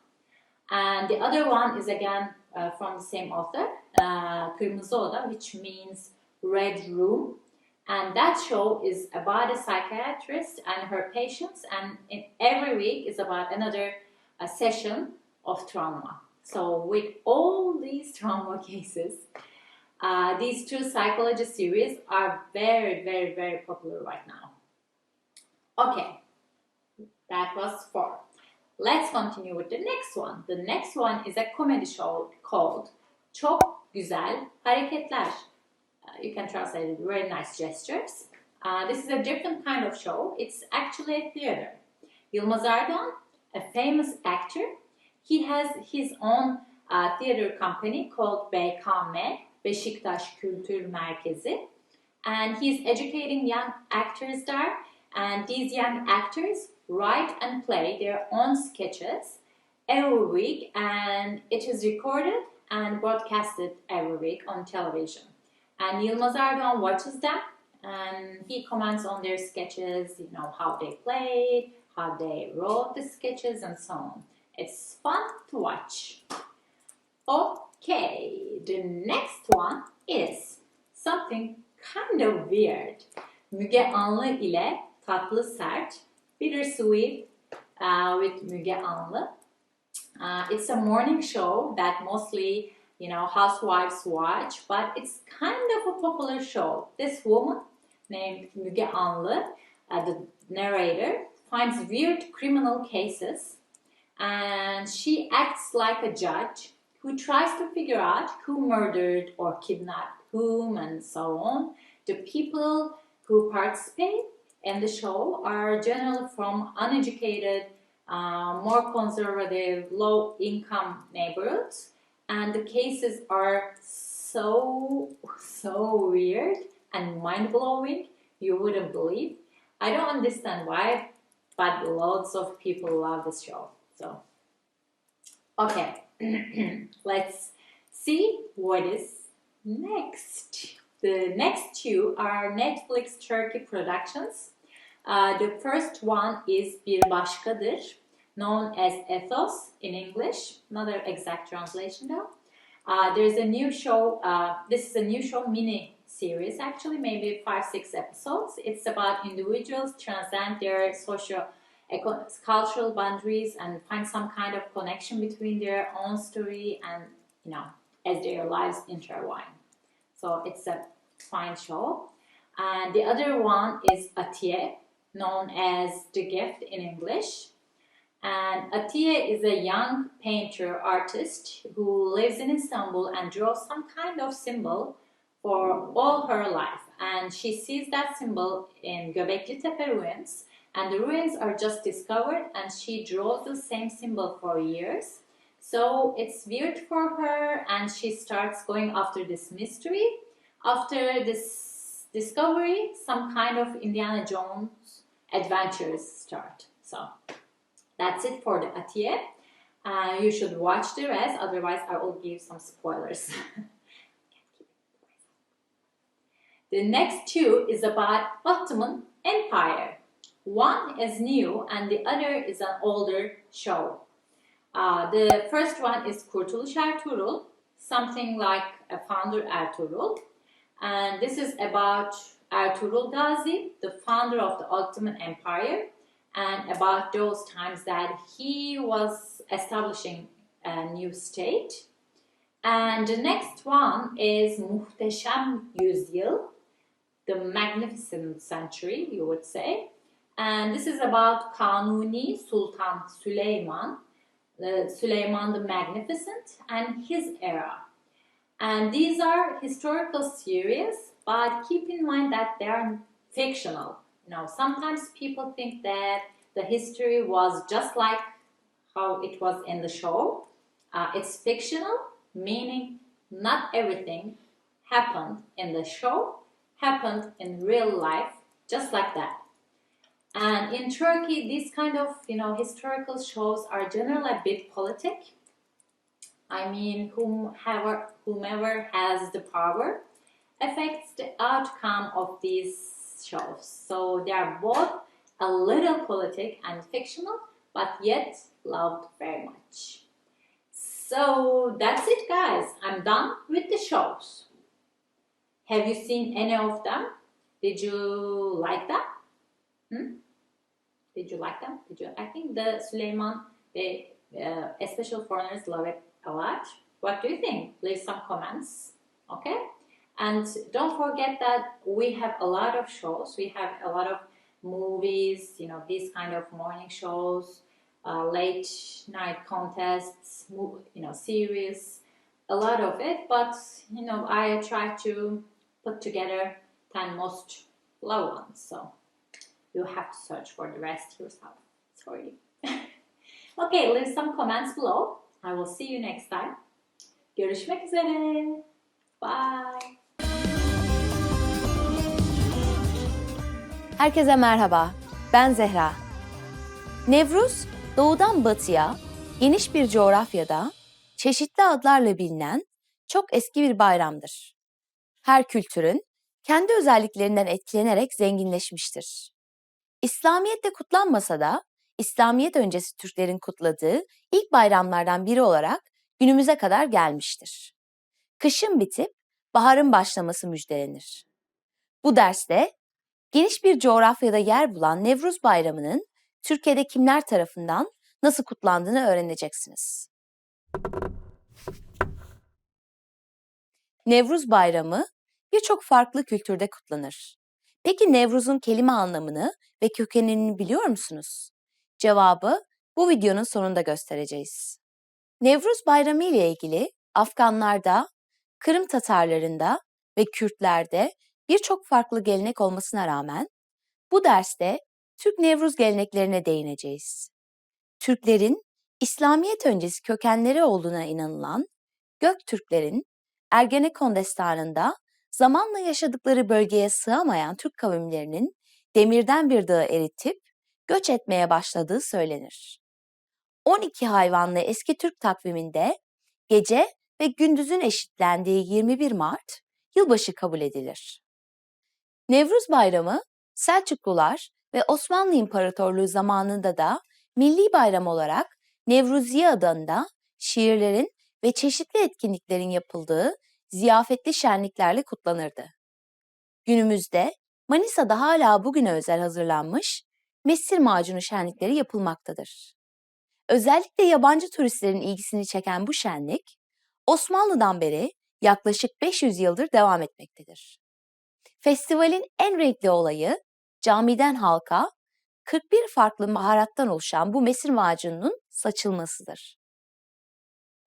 And the other one is again from the same author, Kırmızı Oda, which means red room. And that show is about a psychiatrist and her patients, and every week is about another session of trauma. So with all these trauma cases, these two psychology series are very, very, very popular right now. Okay, that was 4. Let's continue with the next one. The next one is a comedy show called Çok Güzel Hareketler. You can translate it, very nice gestures. This is a different kind of show. It's actually a theater. Yılmaz Erdoğan, a famous actor, he has his own theater company called BKM, Beşiktaş Kültür Merkezi. And he's educating young actors there. And these young actors write and play their own sketches every week. And it is recorded and broadcasted every week on television. And Yılmaz Erdoğan watches them and he comments on their sketches, you know, how they played, how they wrote the sketches and so on. It's fun to watch. Okay, the next one is something kind of weird. Müge Anlı ile Tatlı Sert, Bittersweet with Müge Anlı. It's a morning show that mostly, you know, housewives watch, but it's kind of a popular show. This woman named Müge Anlı, the narrator, finds weird criminal cases and she acts like a judge who tries to figure out who murdered or kidnapped whom and so on. The people who participate in the show are generally from uneducated, more conservative, low-income neighborhoods. And the cases are so weird and mind-blowing, you wouldn't believe. I don't understand why, but lots of people love this show. So, okay, let's see what is next. The next two are Netflix Turkey productions. The first one is Bir Başkadır, known as Ethos in English. Not an exact translation though. There's a new show, this is a new show, mini series actually, maybe 5-6 episodes. It's about individuals transcend their cultural boundaries and find some kind of connection between their own story and, you know, as their lives intertwine. So it's a fine show. And the other one is etiquette, known as the gift in English. And Atiye is a young painter artist who lives in Istanbul and draws some kind of symbol for all her life. And she sees that symbol in Göbekli Tepe ruins, and the ruins are just discovered, and she draws the same symbol for years. So it's weird for her, and she starts going after this mystery. After this discovery, some kind of Indiana Jones adventures start. So that's it for the atiye. You should watch the rest, otherwise I will give some spoilers. The next two is about Ottoman Empire. One is new and the other is an older show. The first one is Kurtuluş Ertuğrul, something like a founder Ertuğrul. And this is about Ertuğrul Gazi, the founder of the Ottoman Empire, and about those times that he was establishing a new state. And the next one is Muhteşem Yüzyıl, the magnificent century, you would say. And this is about Kanuni Sultan Süleyman, Süleyman the Magnificent, and his era. And these are historical series, but keep in mind that they are fictional. Sometimes people think that the history was just like how it was in the show. It's fictional, meaning not everything happened in the show happened in real life, just like that. And in Turkey, these kind of historical shows are generally a bit politic. I mean, whomever has the power affects the outcome of these shows. So they are both a little politic and fictional, but yet loved very much. So that's it, guys. I'm done with the shows. Have you seen any of them? Did you like them? Did you like them? I think the Süleyman, especially foreigners, love it a lot. What do you think? Leave some comments. Okay? And don't forget that we have a lot of shows. We have a lot of movies, these kind of morning shows, late night contests, series, a lot of it. But, I try to put together 10 most loved ones. So you have to search for the rest yourself. Sorry. Okay, leave some comments below. I will see you next time. Görüşmek üzere. Bye. Herkese merhaba, ben Zehra. Nevruz, doğudan batıya, geniş bir coğrafyada, çeşitli adlarla bilinen çok eski bir bayramdır. Her kültürün kendi özelliklerinden etkilenerek zenginleşmiştir. İslamiyet'te kutlanmasa da, İslamiyet öncesi Türklerin kutladığı ilk bayramlardan biri olarak günümüze kadar gelmiştir. Kışın bitip baharın başlaması müjdelenir. Bu derste geniş bir coğrafyada yer bulan Nevruz Bayramı'nın Türkiye'de kimler tarafından nasıl kutlandığını öğreneceksiniz. Nevruz Bayramı birçok farklı kültürde kutlanır. Peki Nevruz'un kelime anlamını ve kökenini biliyor musunuz? Cevabı bu videonun sonunda göstereceğiz. Nevruz Bayramı ile ilgili Afganlarda, Kırım Tatarlarında ve Kürtlerde birçok farklı gelenek olmasına rağmen bu derste Türk Nevruz geleneklerine değineceğiz. Türklerin İslamiyet öncesi kökenleri olduğuna inanılan Göktürklerin Ergenekon destanında zamanla yaşadıkları bölgeye sığamayan Türk kavimlerinin demirden bir dağı eritip göç etmeye başladığı söylenir. 12 hayvanlı eski Türk takviminde gece ve gündüzün eşitlendiği 21 Mart yılbaşı kabul edilir. Nevruz Bayramı Selçuklular ve Osmanlı İmparatorluğu zamanında da milli bayram olarak Nevruziye adında şiirlerin ve çeşitli etkinliklerin yapıldığı ziyafetli şenliklerle kutlanırdı. Günümüzde Manisa'da hala bugüne özel hazırlanmış mesir macunu şenlikleri yapılmaktadır. Özellikle yabancı turistlerin ilgisini çeken bu şenlik, Osmanlı'dan beri yaklaşık 500 yıldır devam etmektedir. Festivalin en renkli olayı camiden halka 41 farklı maharattan oluşan bu mesir macununun saçılmasıdır.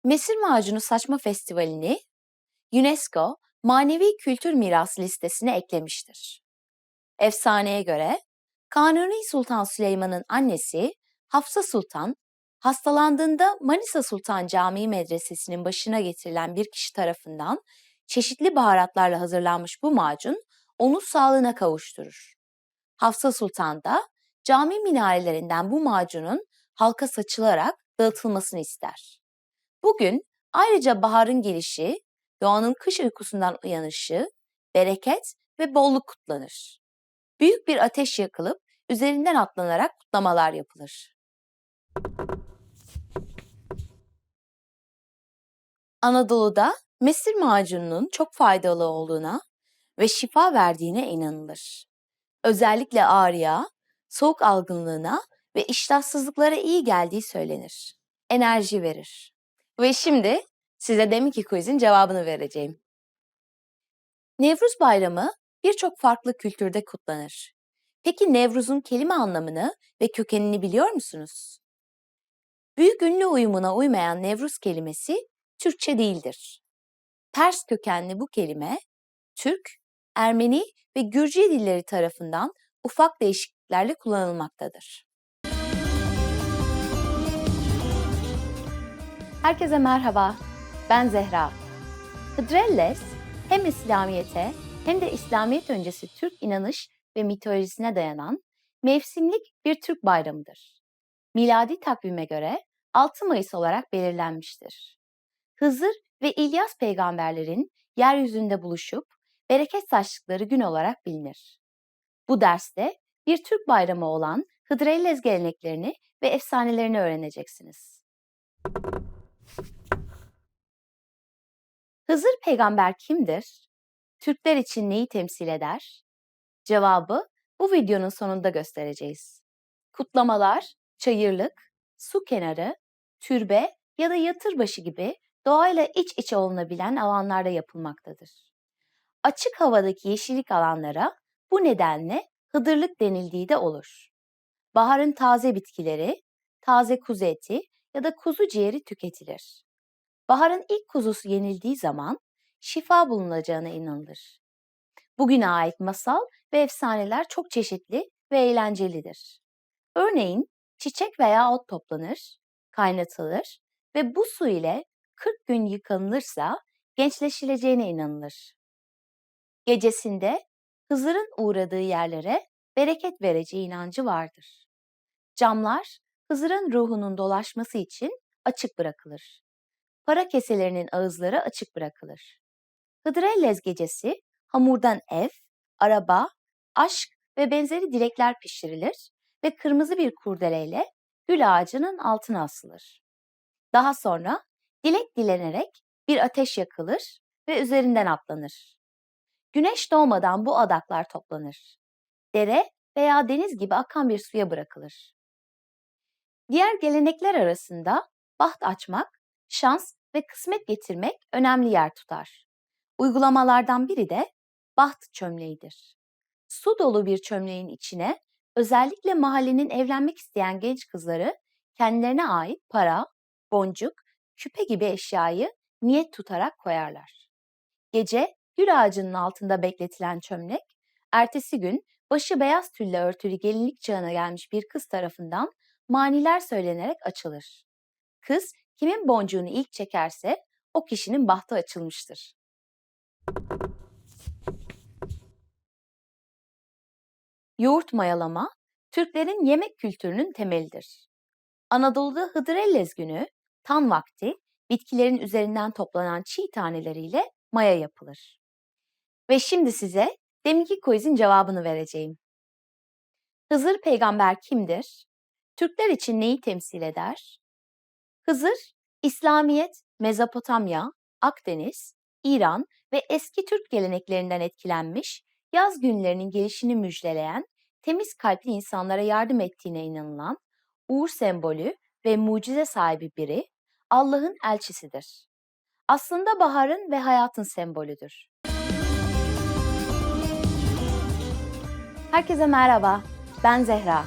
Mesir macunu saçma festivalini UNESCO Manevi Kültür Mirası listesine eklemiştir. Efsaneye göre Kanuni Sultan Süleyman'ın annesi Hafsa Sultan, hastalandığında Manisa Sultan Camii Medresesi'nin başına getirilen bir kişi tarafından çeşitli baharatlarla hazırlanmış bu macun onu sağlığına kavuşturur. Hafsa Sultan da cami minarelerinden bu macunun halka saçılarak dağıtılmasını ister. Bugün ayrıca baharın gelişi, doğanın kış uykusundan uyanışı, bereket ve bolluk kutlanır. Büyük bir ateş yakılıp üzerinden atlanarak kutlamalar yapılır. Anadolu'da mesir macununun çok faydalı olduğuna ve şifa verdiğine inanılır. Özellikle ağrıya, soğuk algınlığına ve iştahsızlıklara iyi geldiği söylenir. Enerji verir. Ve şimdi size deminki quizin cevabını vereceğim. Nevruz Bayramı birçok farklı kültürde kutlanır. Peki Nevruz'un kelime anlamını ve kökenini biliyor musunuz? Büyük ünlü uyumuna uymayan Nevruz kelimesi Türkçe değildir. Pers kökenli bu kelime Türk, Ermeni ve Gürcü dilleri tarafından ufak değişikliklerle kullanılmaktadır. Herkese merhaba, ben Zehra. Hıdrellez hem İslamiyet'e hem de İslamiyet öncesi Türk inanış ve mitolojisine dayanan mevsimlik bir Türk bayramıdır. Miladi takvime göre 6 Mayıs olarak belirlenmiştir. Hızır ve İlyas peygamberlerin yeryüzünde buluşup bereket saçtıkları gün olarak bilinir. Bu derste bir Türk bayramı olan Hıdrellez geleneklerini ve efsanelerini öğreneceksiniz. Hızır peygamber kimdir? Türkler için neyi temsil eder? Cevabı bu videonun sonunda göstereceğiz. Kutlamalar, çayırlık, su kenarı, türbe ya da yatırbaşı gibi doğayla iç içe olunabilen alanlarda yapılmaktadır. Açık havadaki yeşillik alanlara bu nedenle hıdırlık denildiği de olur. Baharın taze bitkileri, taze kuzu eti ya da kuzu ciğeri tüketilir. Baharın ilk kuzusu yenildiği zaman şifa bulunacağına inanılır. Bugüne ait masal ve efsaneler çok çeşitli ve eğlencelidir. Örneğin çiçek veya ot toplanır, kaynatılır ve bu su ile 40 gün yıkanılırsa gençleşileceğine inanılır. Gecesinde Hızır'ın uğradığı yerlere bereket vereceği inancı vardır. Camlar Hızır'ın ruhunun dolaşması için açık bırakılır. Para keselerinin ağızları açık bırakılır. Hıdrellez gecesi hamurdan ev, araba, aşk ve benzeri dilekler pişirilir ve kırmızı bir kurdeleyle gül ağacının altına asılır. Daha sonra dilek dilenerek bir ateş yakılır ve üzerinden atlanır. Güneş doğmadan bu adaklar toplanır. Dere veya deniz gibi akan bir suya bırakılır. Diğer gelenekler arasında baht açmak, şans ve kısmet getirmek önemli yer tutar. Uygulamalardan biri de baht çömleğidir. Su dolu bir çömleğin içine özellikle mahallenin evlenmek isteyen genç kızları kendilerine ait para, boncuk, küpe gibi eşyayı niyet tutarak koyarlar. Gece gül ağacının altında bekletilen çömlek, ertesi gün başı beyaz tülle örtülü gelinlik çağına gelmiş bir kız tarafından maniler söylenerek açılır. Kız kimin boncuğunu ilk çekerse o kişinin bahtı açılmıştır. Yoğurt mayalama, Türklerin yemek kültürünün temelidir. Anadolu'da Hıdrellez günü, tan vakti, bitkilerin üzerinden toplanan çiğ taneleriyle maya yapılır. Ve şimdi size deminki quizin cevabını vereceğim. Hızır peygamber kimdir? Türkler için neyi temsil eder? Hızır, İslamiyet, Mezopotamya, Akdeniz, İran ve eski Türk geleneklerinden etkilenmiş, yaz günlerinin gelişini müjdeleyen, temiz kalpli insanlara yardım ettiğine inanılan, uğur sembolü ve mucize sahibi biri, Allah'ın elçisidir. aslında baharın ve hayatın sembolüdür. Herkese merhaba, ben Zehra.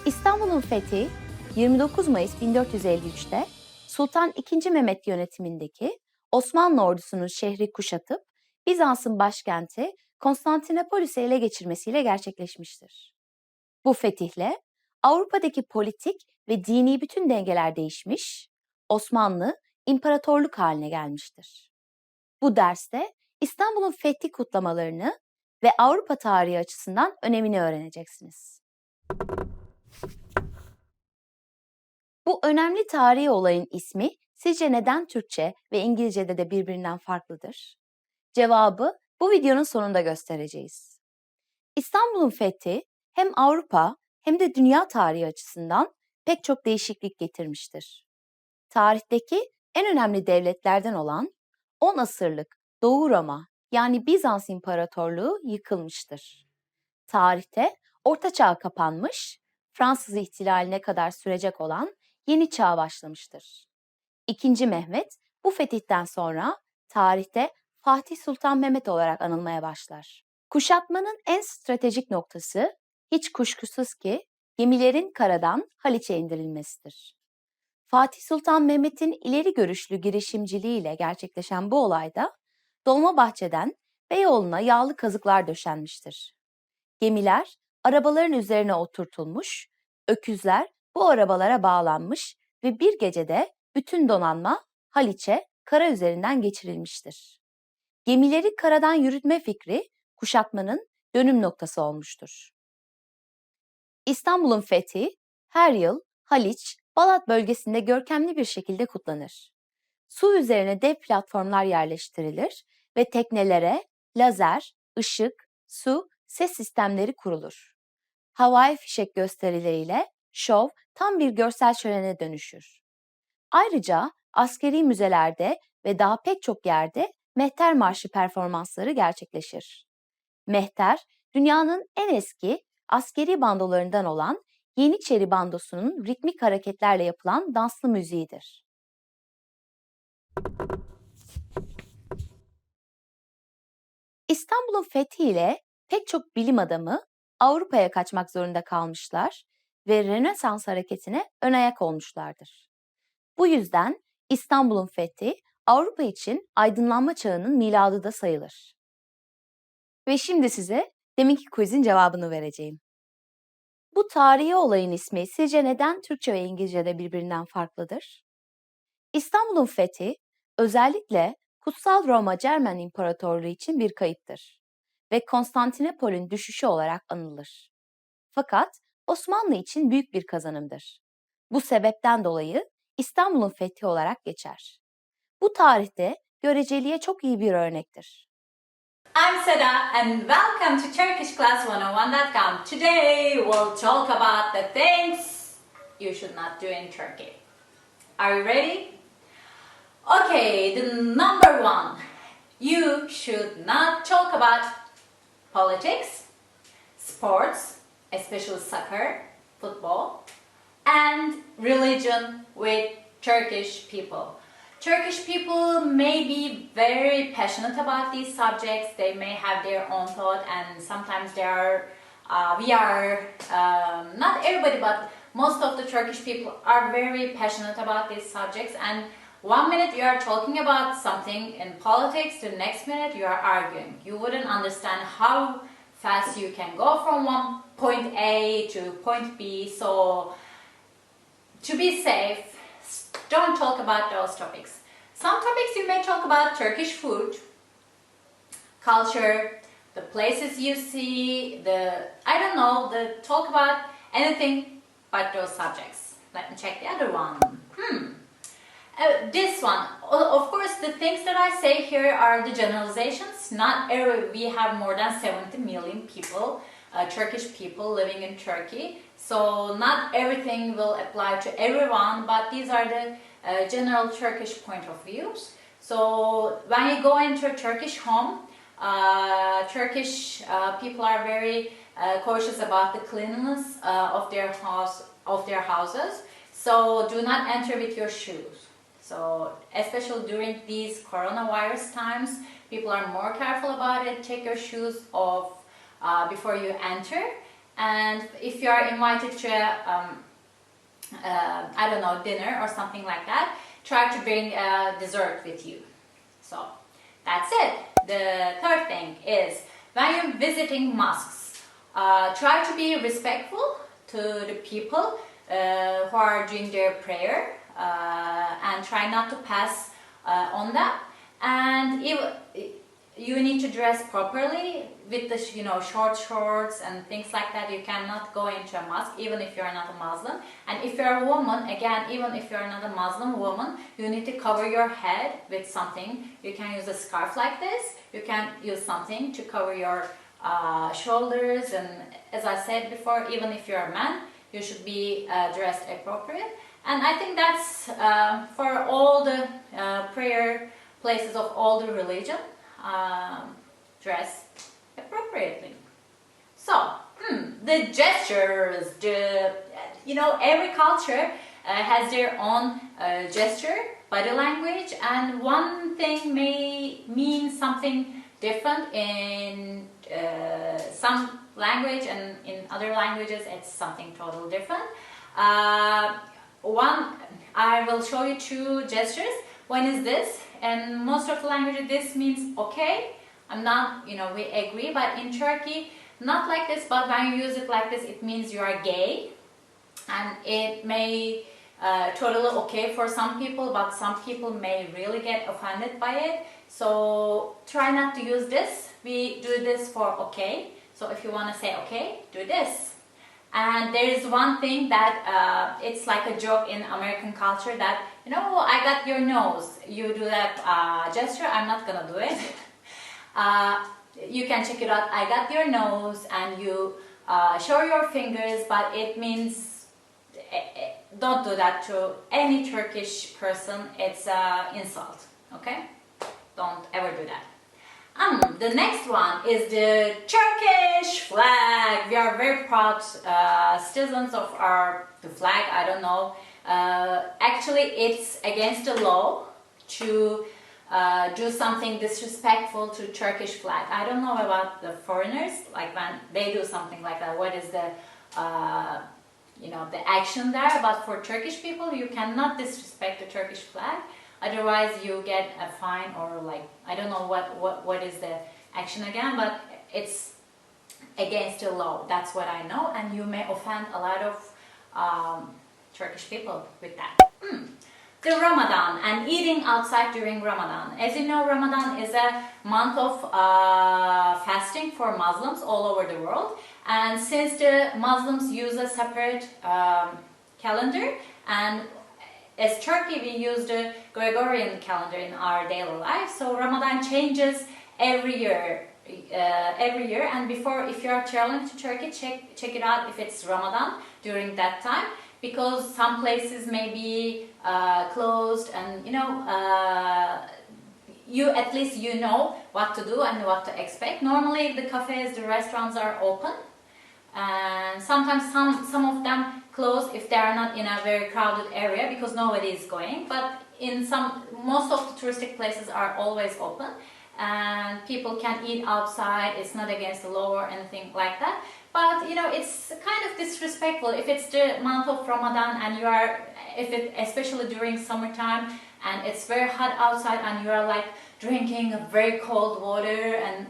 İstanbul'un fethi 29 Mayıs 1453'te Sultan II. Mehmet yönetimindeki Osmanlı ordusunun şehri kuşatıp Bizans'ın başkenti Konstantinopolis'i ele geçirmesiyle gerçekleşmiştir. Bu fetihle Avrupa'daki politik ve dini bütün dengeler değişmiş, Osmanlı imparatorluk haline gelmiştir. Bu derste İstanbul'un fethi kutlamalarını ve Avrupa tarihi açısından önemini öğreneceksiniz. Bu önemli tarihi olayın ismi sizce neden Türkçe ve İngilizce'de de birbirinden farklıdır? Cevabı bu videonun sonunda göstereceğiz. İstanbul'un fethi hem Avrupa hem de dünya tarihi açısından pek çok değişiklik getirmiştir. Tarihteki en önemli devletlerden olan 10 asırlık Doğu Roma yani Bizans İmparatorluğu yıkılmıştır. Tarihte Orta Çağ kapanmış, Fransız ihtilaline kadar sürecek olan yeni çağ başlamıştır. İkinci Mehmet bu fetihten sonra tarihte Fatih Sultan Mehmet olarak anılmaya başlar. Kuşatmanın en stratejik noktası hiç kuşkusuz ki gemilerin karadan Haliç'e indirilmesidir. Fatih Sultan Mehmet'in ileri görüşlü girişimciliğiyle gerçekleşen bu olayda Dolmabahçe'den Beyoğlu'na yağlı kazıklar döşenmiştir. Gemiler arabaların üzerine oturtulmuş, öküzler bu arabalara bağlanmış ve bir gecede bütün donanma Haliç'e kara üzerinden geçirilmiştir. Gemileri karadan yürütme fikri kuşatmanın dönüm noktası olmuştur. İstanbul'un fethi her yıl Haliç, Balat bölgesinde görkemli bir şekilde kutlanır. Su üzerine dev platformlar yerleştirilir ve teknelere lazer, ışık, su, ses sistemleri kurulur. Havai fişek gösterileriyle şov tam bir görsel şölene dönüşür. Ayrıca askeri müzelerde ve daha pek çok yerde Mehter Marşı performansları gerçekleşir. Mehter, dünyanın en eski askeri bandolarından olan Yeniçeri bandosunun ritmik hareketlerle yapılan danslı müziğidir. İstanbul'un fethiyle pek çok bilim adamı Avrupa'ya kaçmak zorunda kalmışlar ve Rönesans hareketine ön ayak olmuşlardır. Bu yüzden İstanbul'un fethi Avrupa için aydınlanma çağının miladı da sayılır. Ve şimdi size deminki quizin cevabını vereceğim. Bu tarihi olayın ismi sizce neden Türkçe ve İngilizce'de birbirinden farklıdır? İstanbul'un fethi özellikle Kutsal Roma Cermen İmparatorluğu için bir kayıptır ve Konstantinopol'ün düşüşü olarak anılır. Fakat Osmanlı için büyük bir kazanımdır. Bu sebepten dolayı İstanbul'un fethi olarak geçer. Bu tarihte göreceliğe çok iyi bir örnektir. I'm Seda and welcome to TurkishClass101.com. Today we'll talk about the things you should not do in Turkey. Are you ready? Okay, the number one. You should not talk about politics, sports, especially soccer, football, and religion with Turkish people. Turkish people may be very passionate about these subjects. They may have their own thought, and sometimes not everybody, but most of the Turkish people are very passionate about these subjects. And one minute you are talking about something in politics, the next minute you are arguing. You wouldn't understand how fast you can go from one point A to point B. So to be safe, don't talk about those topics. Some topics you may talk about Turkish food, culture, the places you see, talk about anything but those subjects. Let me check the other one. This one, of course, the things that I say here are the generalizations. We have more than 70 million people, Turkish people living in Turkey. So not everything will apply to everyone, but these are the general Turkish point of views. So when you go into a Turkish home, Turkish people are very cautious about the cleanliness of their houses. So do not enter with your shoes. So especially during these coronavirus times, people are more careful about it. Take your shoes off before you enter. And if you are invited to I don't know, dinner or something like that, try to bring dessert with you. So that's it. The third thing is, when you're visiting mosques, try to be respectful to the people who are doing their prayer, and try not to pass on them. And you need to dress properly with the short shorts and things like that. You cannot go into a mosque even if you're not a Muslim. And if you're a woman, again, even if you're not a Muslim woman, you need to cover your head with something. You can use a scarf like this. You can use something to cover your shoulders. And as I said before, even if you're a man, you should be dressed appropriate. And I think that's for all the prayer places of all the religion. Dress appropriately. So, the gestures, every culture has their own gesture, body language, and one thing may mean something different in some language, and in other languages it's something totally different. I will show you two gestures. One is this. And most of the languages this means okay. I'm not, we agree, but in Turkey, not like this, but when you use it like this, it means you are gay. And it may totally okay for some people, but some people may really get offended by it. So try not to use this. We do this for okay. So if you want to say okay, do this. And there is one thing that it's like a joke in American culture that, I got your nose. You do that gesture. I'm not gonna do it. You can check it out. I got your nose, and you show your fingers, but it means don't do that to any Turkish person. It's an insult. Okay? Don't ever do that. The next one is the Turkish flag. We are very proud citizens of the flag. I don't know. Actually, it's against the law to do something disrespectful to Turkish flag. I don't know about the foreigners, like when they do something like that. What is the the action there? But for Turkish people, you cannot disrespect the Turkish flag. Otherwise, you get a fine, or I don't know what is the action again, but it's against the law. That's what I know, and you may offend a lot of Turkish people with that. The Ramadan and eating outside during Ramadan. As you know, Ramadan is a month of fasting for Muslims all over the world, and since the Muslims use a separate calendar, and as Turkey, we use the Gregorian calendar in our daily life, so Ramadan changes every year. And before, if you are traveling to Turkey, check it out if it's Ramadan during that time, because some places may be closed, and you at least know what to do and what to expect. Normally, the cafes, the restaurants are open, and sometimes some of them close if they are not in a very crowded area because nobody is going. But in most of the touristic places are always open, and people can eat outside. It's not against the law or anything like that. But it's kind of disrespectful if it's the month of Ramadan and especially during summertime and it's very hot outside and you are drinking very cold water and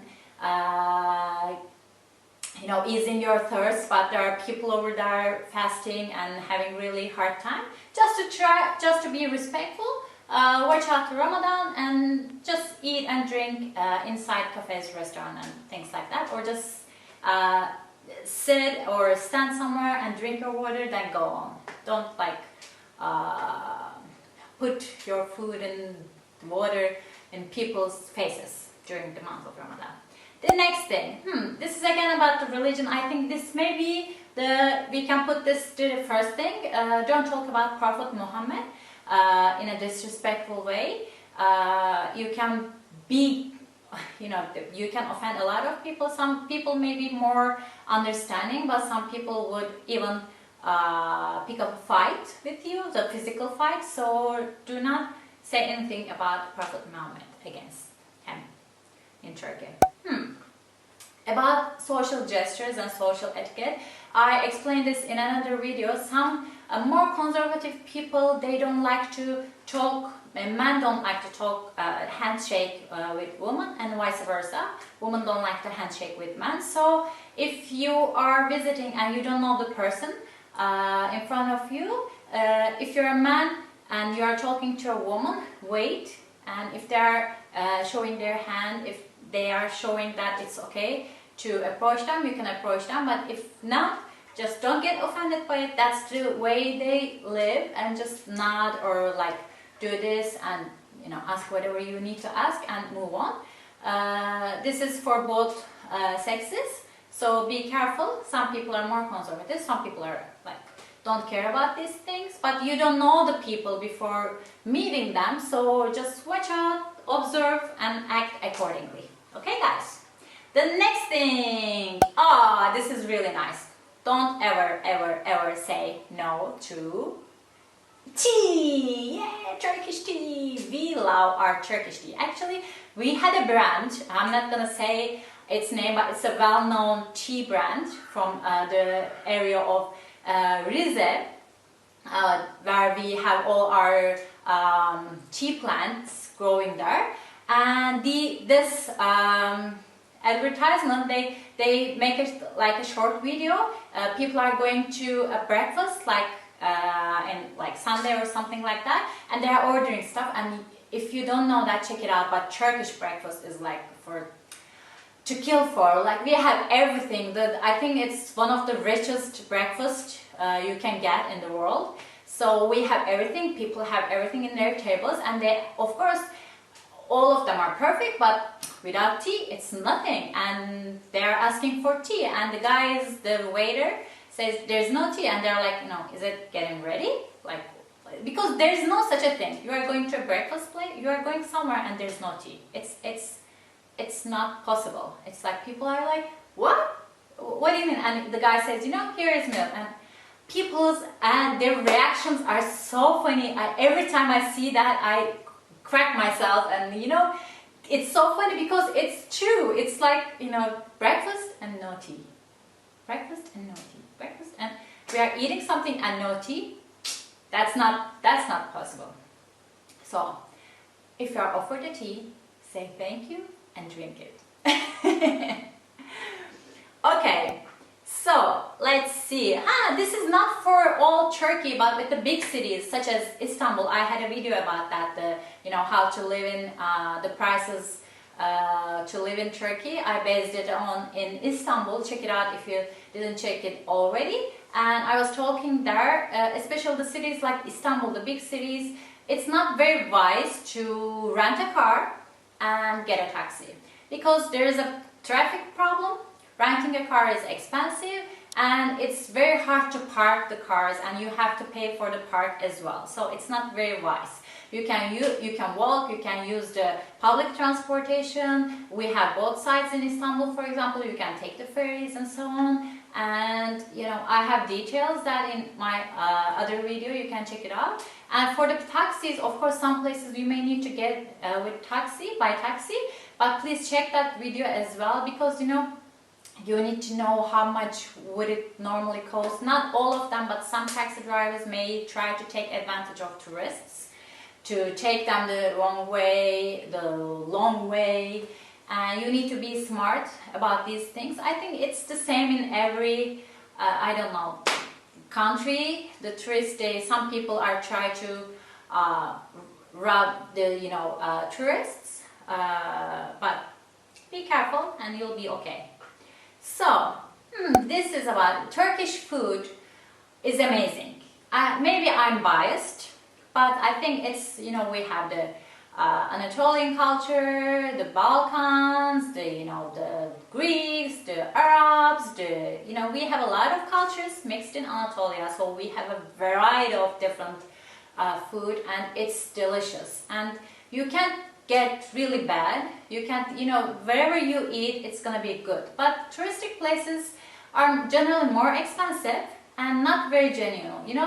easing your thirst, but there are people over there fasting and having really hard time. Just to be respectful, watch out to Ramadan and just eat and drink inside cafes, restaurant and things like that, or just sit or stand somewhere and drink your water, then go on. Don't put your food and water in people's faces during the month of Ramadan. The next thing, this is again about the religion. I think this may be we can put this to the first thing. Don't talk about Prophet Muhammad in a disrespectful way. You can be, you can offend a lot of people. Some people may be more understanding, but some people would even pick up a fight with you, the physical fight. So do not say anything about Prophet Muhammad against him in Turkey. About social gestures and social etiquette, I explained this in another video. Some more conservative people, they don't like to talk, men don't like to talk handshake with women, and vice versa. Women don't like to handshake with men. So if you are visiting and you don't know the person in front of you, if you're a man and you are talking to a woman, wait. And if they are showing their hand, if they are showing that it's okay to approach them, you can approach them. But if not, just don't get offended by it. That's the way they live, and just nod or like do this and ask whatever you need to ask and move on. This is for both sexes, so be careful. Some people are more conservative, some people are like don't care about these things, but you don't know the people before meeting them, so just watch out, observe, and act accordingly. Okay, guys? The next thing, this is really nice. Don't ever say no to tea. Yeah, Turkish tea. We love our Turkish tea. Actually, we had a brand. I'm not gonna say its name, but it's a well-known tea brand from the area of Rize, where we have all our tea plants growing there. And this advertisement, they make it like a short video. People are going to a breakfast like in like Sunday or something like that, and they are ordering stuff. And if you don't know that, check it out. But Turkish breakfast is like to kill for. Like we have everything. I think it's one of the richest breakfast you can get in the world. So we have everything. People have everything in their tables, and they, of course, all of them are perfect, but without tea, it's nothing. And they're asking for tea, and the waiter says there's no tea, and they're like, no, is it getting ready? Like, because there's no such a thing. You are going to a breakfast place, you are going somewhere, and there's no tea. It's not possible. It's like people are like, what? What do you mean? And the guy says, here is milk. And their reactions are so funny. Every time I see that, I crack myself, and it's so funny because it's true. It's like breakfast and no tea, breakfast and no tea, breakfast, and we are eating something and no tea. That's not possible. So if you are offered a tea, say thank you and drink it. Okay, so let's see. This is not for all Turkey, but with the big cities such as Istanbul. I had a video about that, how to live in the prices to live in Turkey. I based it on in Istanbul. Check it out if you didn't check it already. And I was talking there, especially the cities like Istanbul, the big cities. It's not very wise to rent a car and get a taxi because there is a traffic problem. Renting a car is expensive, and it's very hard to park the cars, and you have to pay for the park as well. So it's not very wise. You can walk, you can use the public transportation. We have both sides in Istanbul, for example. You can take the ferries and so on. And I have details that in my other video. You can check it out. And for the taxis, of course, some places you may need to get by taxi. But please check that video as well, because you need to know how much would it normally cost. Not all of them, but some taxi drivers may try to take advantage of tourists to take them the wrong way, the long way. And you need to be smart about these things. I think it's the same in every, country. The tourists, some people are trying to rob the tourists, but be careful and you'll be okay. So this is about Turkish food. Is amazing. Maybe I'm biased, but I think it's we have the Anatolian culture, the Balkans, the Greeks, the Arabs, we have a lot of cultures mixed in Anatolia, so we have a variety of different food, and it's delicious. And you can't get really bad. You can't, wherever you eat, it's gonna be good. But touristic places are generally more expensive and not very genuine.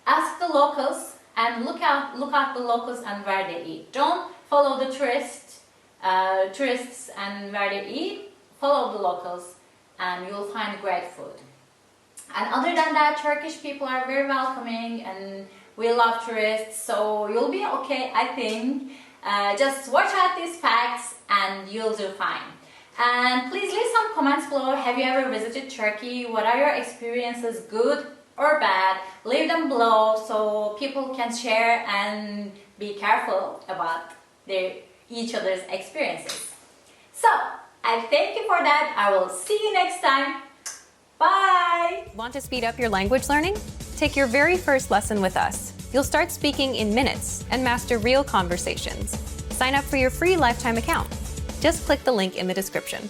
Ask the locals and look at the locals and where they eat. Don't follow the tourists and where they eat. Follow the locals and you'll find great food. And other than that, Turkish people are very welcoming and we love tourists, so you'll be okay, I think. Just watch out these facts and you'll do fine. And please leave some comments below. Have you ever visited Turkey? What are your experiences, good or bad? Leave them below so people can share and be careful about each other's experiences. So, I thank you for that. I will see you next time. Bye! Want to speed up your language learning? Take your very first lesson with us. You'll start speaking in minutes and master real conversations. Sign up for your free lifetime account. Just click the link in the description.